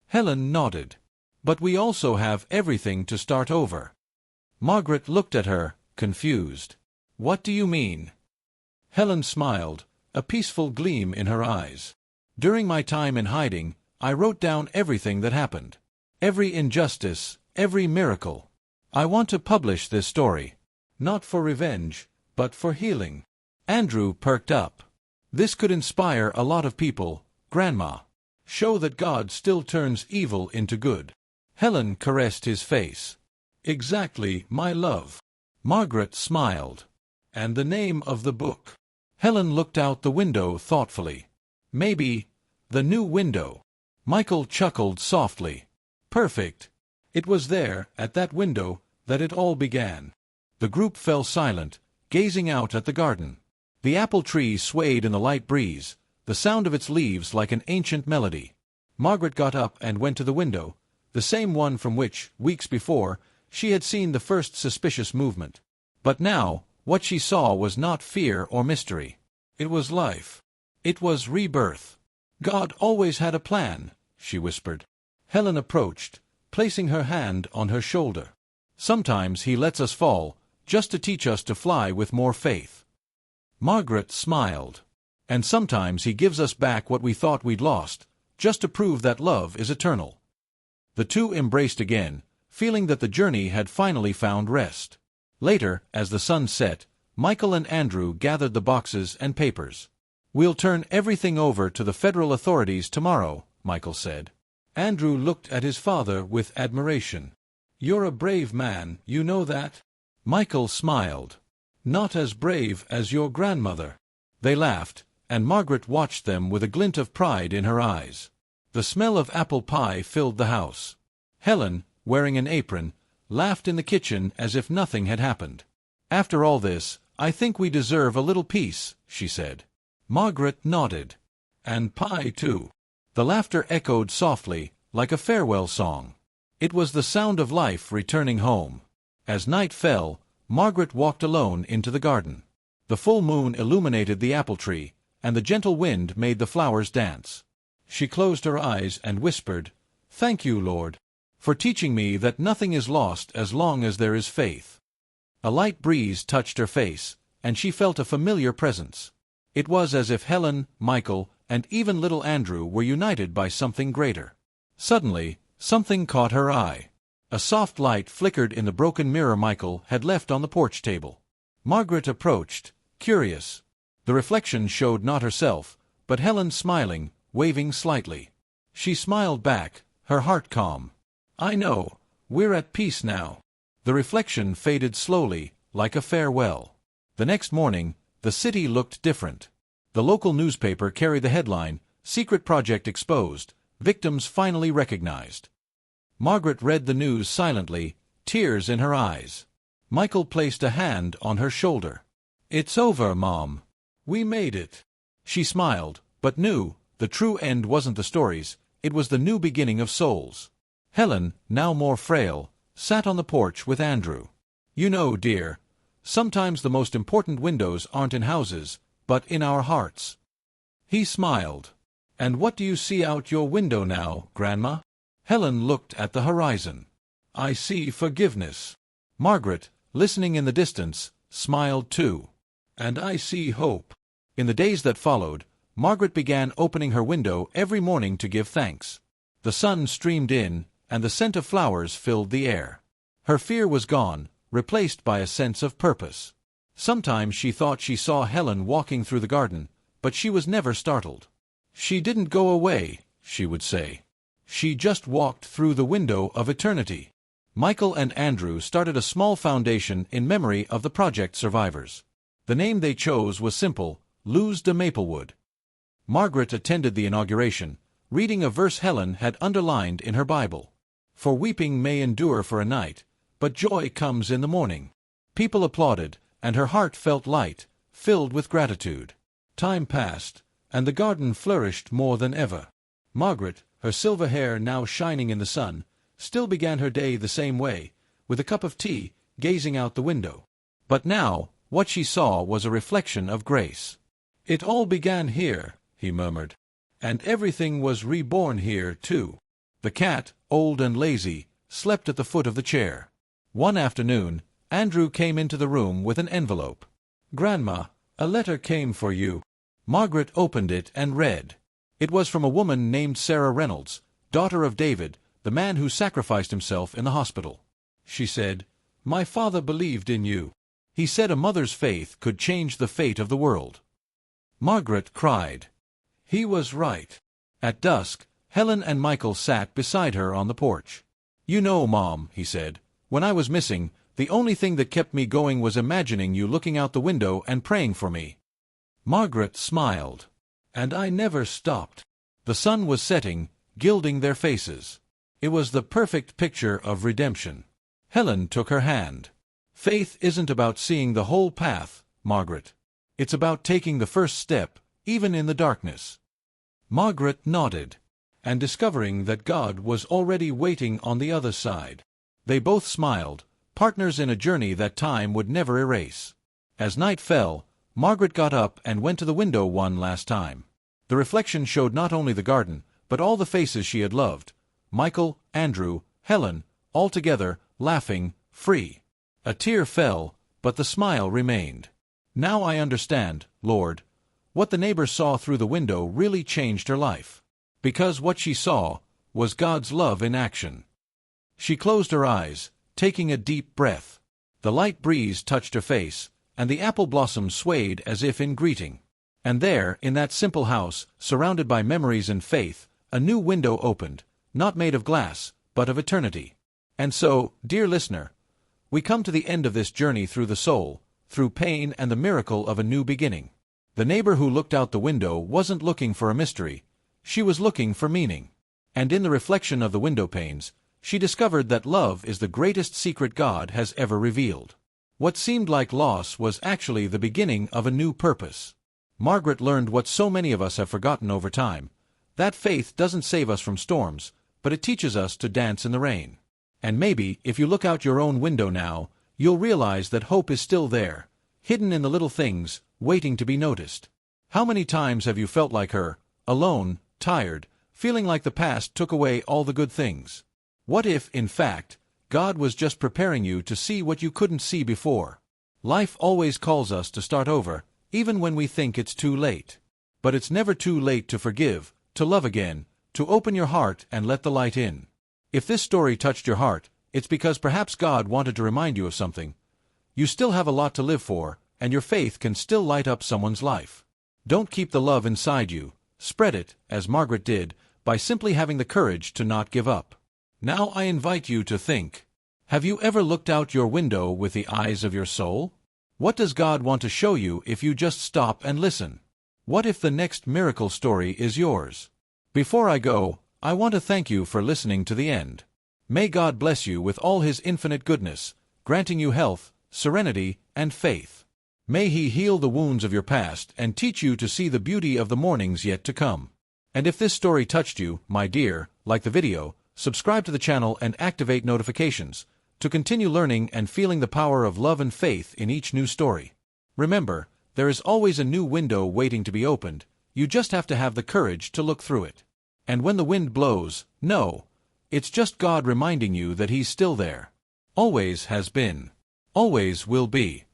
Helen nodded. But we also have everything to start over. Margaret looked at her, confused. What do you mean? Helen smiled, a peaceful gleam in her eyes. During my time in hiding, I wrote down everything that happened. Every injustice, every miracle. I want to publish this story. Not for revenge, but for healing. Andrew perked up. This could inspire a lot of people, Grandma. Show that God still turns evil into good. Helen caressed his face. Exactly, my love. Margaret smiled. And the name of the book? Helen looked out the window thoughtfully. Maybe, The New Window. Michael chuckled softly. Perfect. It was there, at that window, that it all began. The group fell silent, gazing out at the garden. The apple tree swayed in the light breeze, the sound of its leaves like an ancient melody. Margaret got up and went to the window, the same one from which, weeks before, she had seen the first suspicious movement. But now, what she saw was not fear or mystery. It was life. It was rebirth. God always had a plan, she whispered. Helen approached, placing her hand on her shoulder. Sometimes he lets us fall, just to teach us to fly with more faith. Margaret smiled. And sometimes he gives us back what we thought we'd lost, just to prove that love is eternal. The two embraced again, feeling that the journey had finally found rest. Later, as the sun set, Michael and Andrew gathered the boxes and papers. We'll turn everything over to the federal authorities tomorrow, Michael said. Andrew looked at his father with admiration. You're a brave man, you know that? Michael smiled. Not as brave as your grandmother. They laughed, and Margaret watched them with a glint of pride in her eyes. The smell of apple pie filled the house. Helen, wearing an apron, laughed in the kitchen as if nothing had happened. After all this, I think we deserve a little peace, she said. Margaret nodded. And pie, too. The laughter echoed softly, like a farewell song. It was the sound of life returning home. As night fell, Margaret walked alone into the garden. The full moon illuminated the apple tree, and the gentle wind made the flowers dance. She closed her eyes and whispered, Thank you, Lord, for teaching me that nothing is lost as long as there is faith. A light breeze touched her face, and she felt a familiar presence. It was as if Helen, Michael, and even little Andrew were united by something greater. Suddenly, something caught her eye. A soft light flickered in the broken mirror Michael had left on the porch table. Margaret approached, curious. The reflection showed not herself, but Helen smiling, waving slightly. She smiled back, her heart calm. I know, we're at peace now. The reflection faded slowly, like a farewell. The next morning, the city looked different. The local newspaper carried the headline, Secret Project Exposed, Victims Finally Recognized. Margaret read the news silently, tears in her eyes. Michael placed a hand on her shoulder. It's over, Mom. We made it. She smiled, but knew the true end wasn't the stories, it was the new beginning of souls. Helen, now more frail, sat on the porch with Andrew. You know, dear, sometimes the most important windows aren't in houses, but in our hearts. He smiled. And what do you see out your window now, Grandma? Helen looked at the horizon. I see forgiveness. Margaret, listening in the distance, smiled too. And I see hope. In the days that followed, Margaret began opening her window every morning to give thanks. The sun streamed in, and the scent of flowers filled the air. Her fear was gone, replaced by a sense of purpose. Sometimes she thought she saw Helen walking through the garden, but she was never startled. She didn't go away, she would say. She just walked through the window of eternity. Michael and Andrew started a small foundation in memory of the project survivors. The name they chose was simple, Luz de Maplewood. Margaret attended the inauguration, reading a verse Helen had underlined in her Bible. For weeping may endure for a night, but joy comes in the morning. People applauded, and her heart felt light, filled with gratitude. Time passed, and the garden flourished more than ever. Margaret, her silver hair now shining in the sun, still began her day the same way, with a cup of tea, gazing out the window. But now, what she saw was a reflection of Grace. "It all began here," he murmured. "And everything was reborn here, too." The cat, old and lazy, slept at the foot of the chair. One afternoon, Andrew came into the room with an envelope. "Grandma, a letter came for you." Margaret opened it and read. It was from a woman named Sarah Reynolds, daughter of David, the man who sacrificed himself in the hospital. She said, "My father believed in you. He said a mother's faith could change the fate of the world." Margaret cried. He was right. At dusk, Helen and Michael sat beside her on the porch. "You know, Mom," he said, "when I was missing, the only thing that kept me going was imagining you looking out the window and praying for me." Margaret smiled. "And I never stopped." The sun was setting, gilding their faces. It was the perfect picture of redemption. Helen took her hand. "Faith isn't about seeing the whole path, Margaret. It's about taking the first step, even in the darkness." Margaret nodded, and discovering that God was already waiting on the other side. They both smiled, partners in a journey that time would never erase. As night fell, Margaret got up and went to the window one last time. The reflection showed not only the garden, but all the faces she had loved. Michael, Andrew, Helen, all together, laughing, free. A tear fell, but the smile remained. "Now I understand, Lord. What the neighbor saw through the window really changed her life. Because what she saw was God's love in action." She closed her eyes, taking a deep breath. The light breeze touched her face, and the apple blossoms swayed as if in greeting. And there, in that simple house, surrounded by memories and faith, a new window opened, not made of glass, but of eternity. And so, dear listener, we come to the end of this journey through the soul, through pain and the miracle of a new beginning. The neighbor who looked out the window wasn't looking for a mystery. She was looking for meaning. And in the reflection of the window panes, she discovered that love is the greatest secret God has ever revealed. What seemed like loss was actually the beginning of a new purpose. Margaret learned what so many of us have forgotten over time, that faith doesn't save us from storms, but it teaches us to dance in the rain. And maybe, if you look out your own window now, you'll realize that hope is still there, hidden in the little things, waiting to be noticed. How many times have you felt like her, alone, tired, feeling like the past took away all the good things? What if, in fact, God was just preparing you to see what you couldn't see before? Life always calls us to start over, even when we think it's too late. But it's never too late to forgive, to love again, to open your heart and let the light in. If this story touched your heart, it's because perhaps God wanted to remind you of something. You still have a lot to live for, and your faith can still light up someone's life. Don't keep the love inside you. Spread it, as Margaret did, by simply having the courage to not give up. Now I invite you to think. Have you ever looked out your window with the eyes of your soul? What does God want to show you if you just stop and listen? What if the next miracle story is yours? Before I go, I want to thank you for listening to the end. May God bless you with all His infinite goodness, granting you health, serenity, and faith. May He heal the wounds of your past and teach you to see the beauty of the mornings yet to come. And if this story touched you, my dear, like the video, subscribe to the channel and activate notifications to continue learning and feeling the power of love and faith in each new story. Remember, there is always a new window waiting to be opened. You just have to have the courage to look through it. And when the wind blows, know, it's just God reminding you that He's still there. Always has been. Always will be.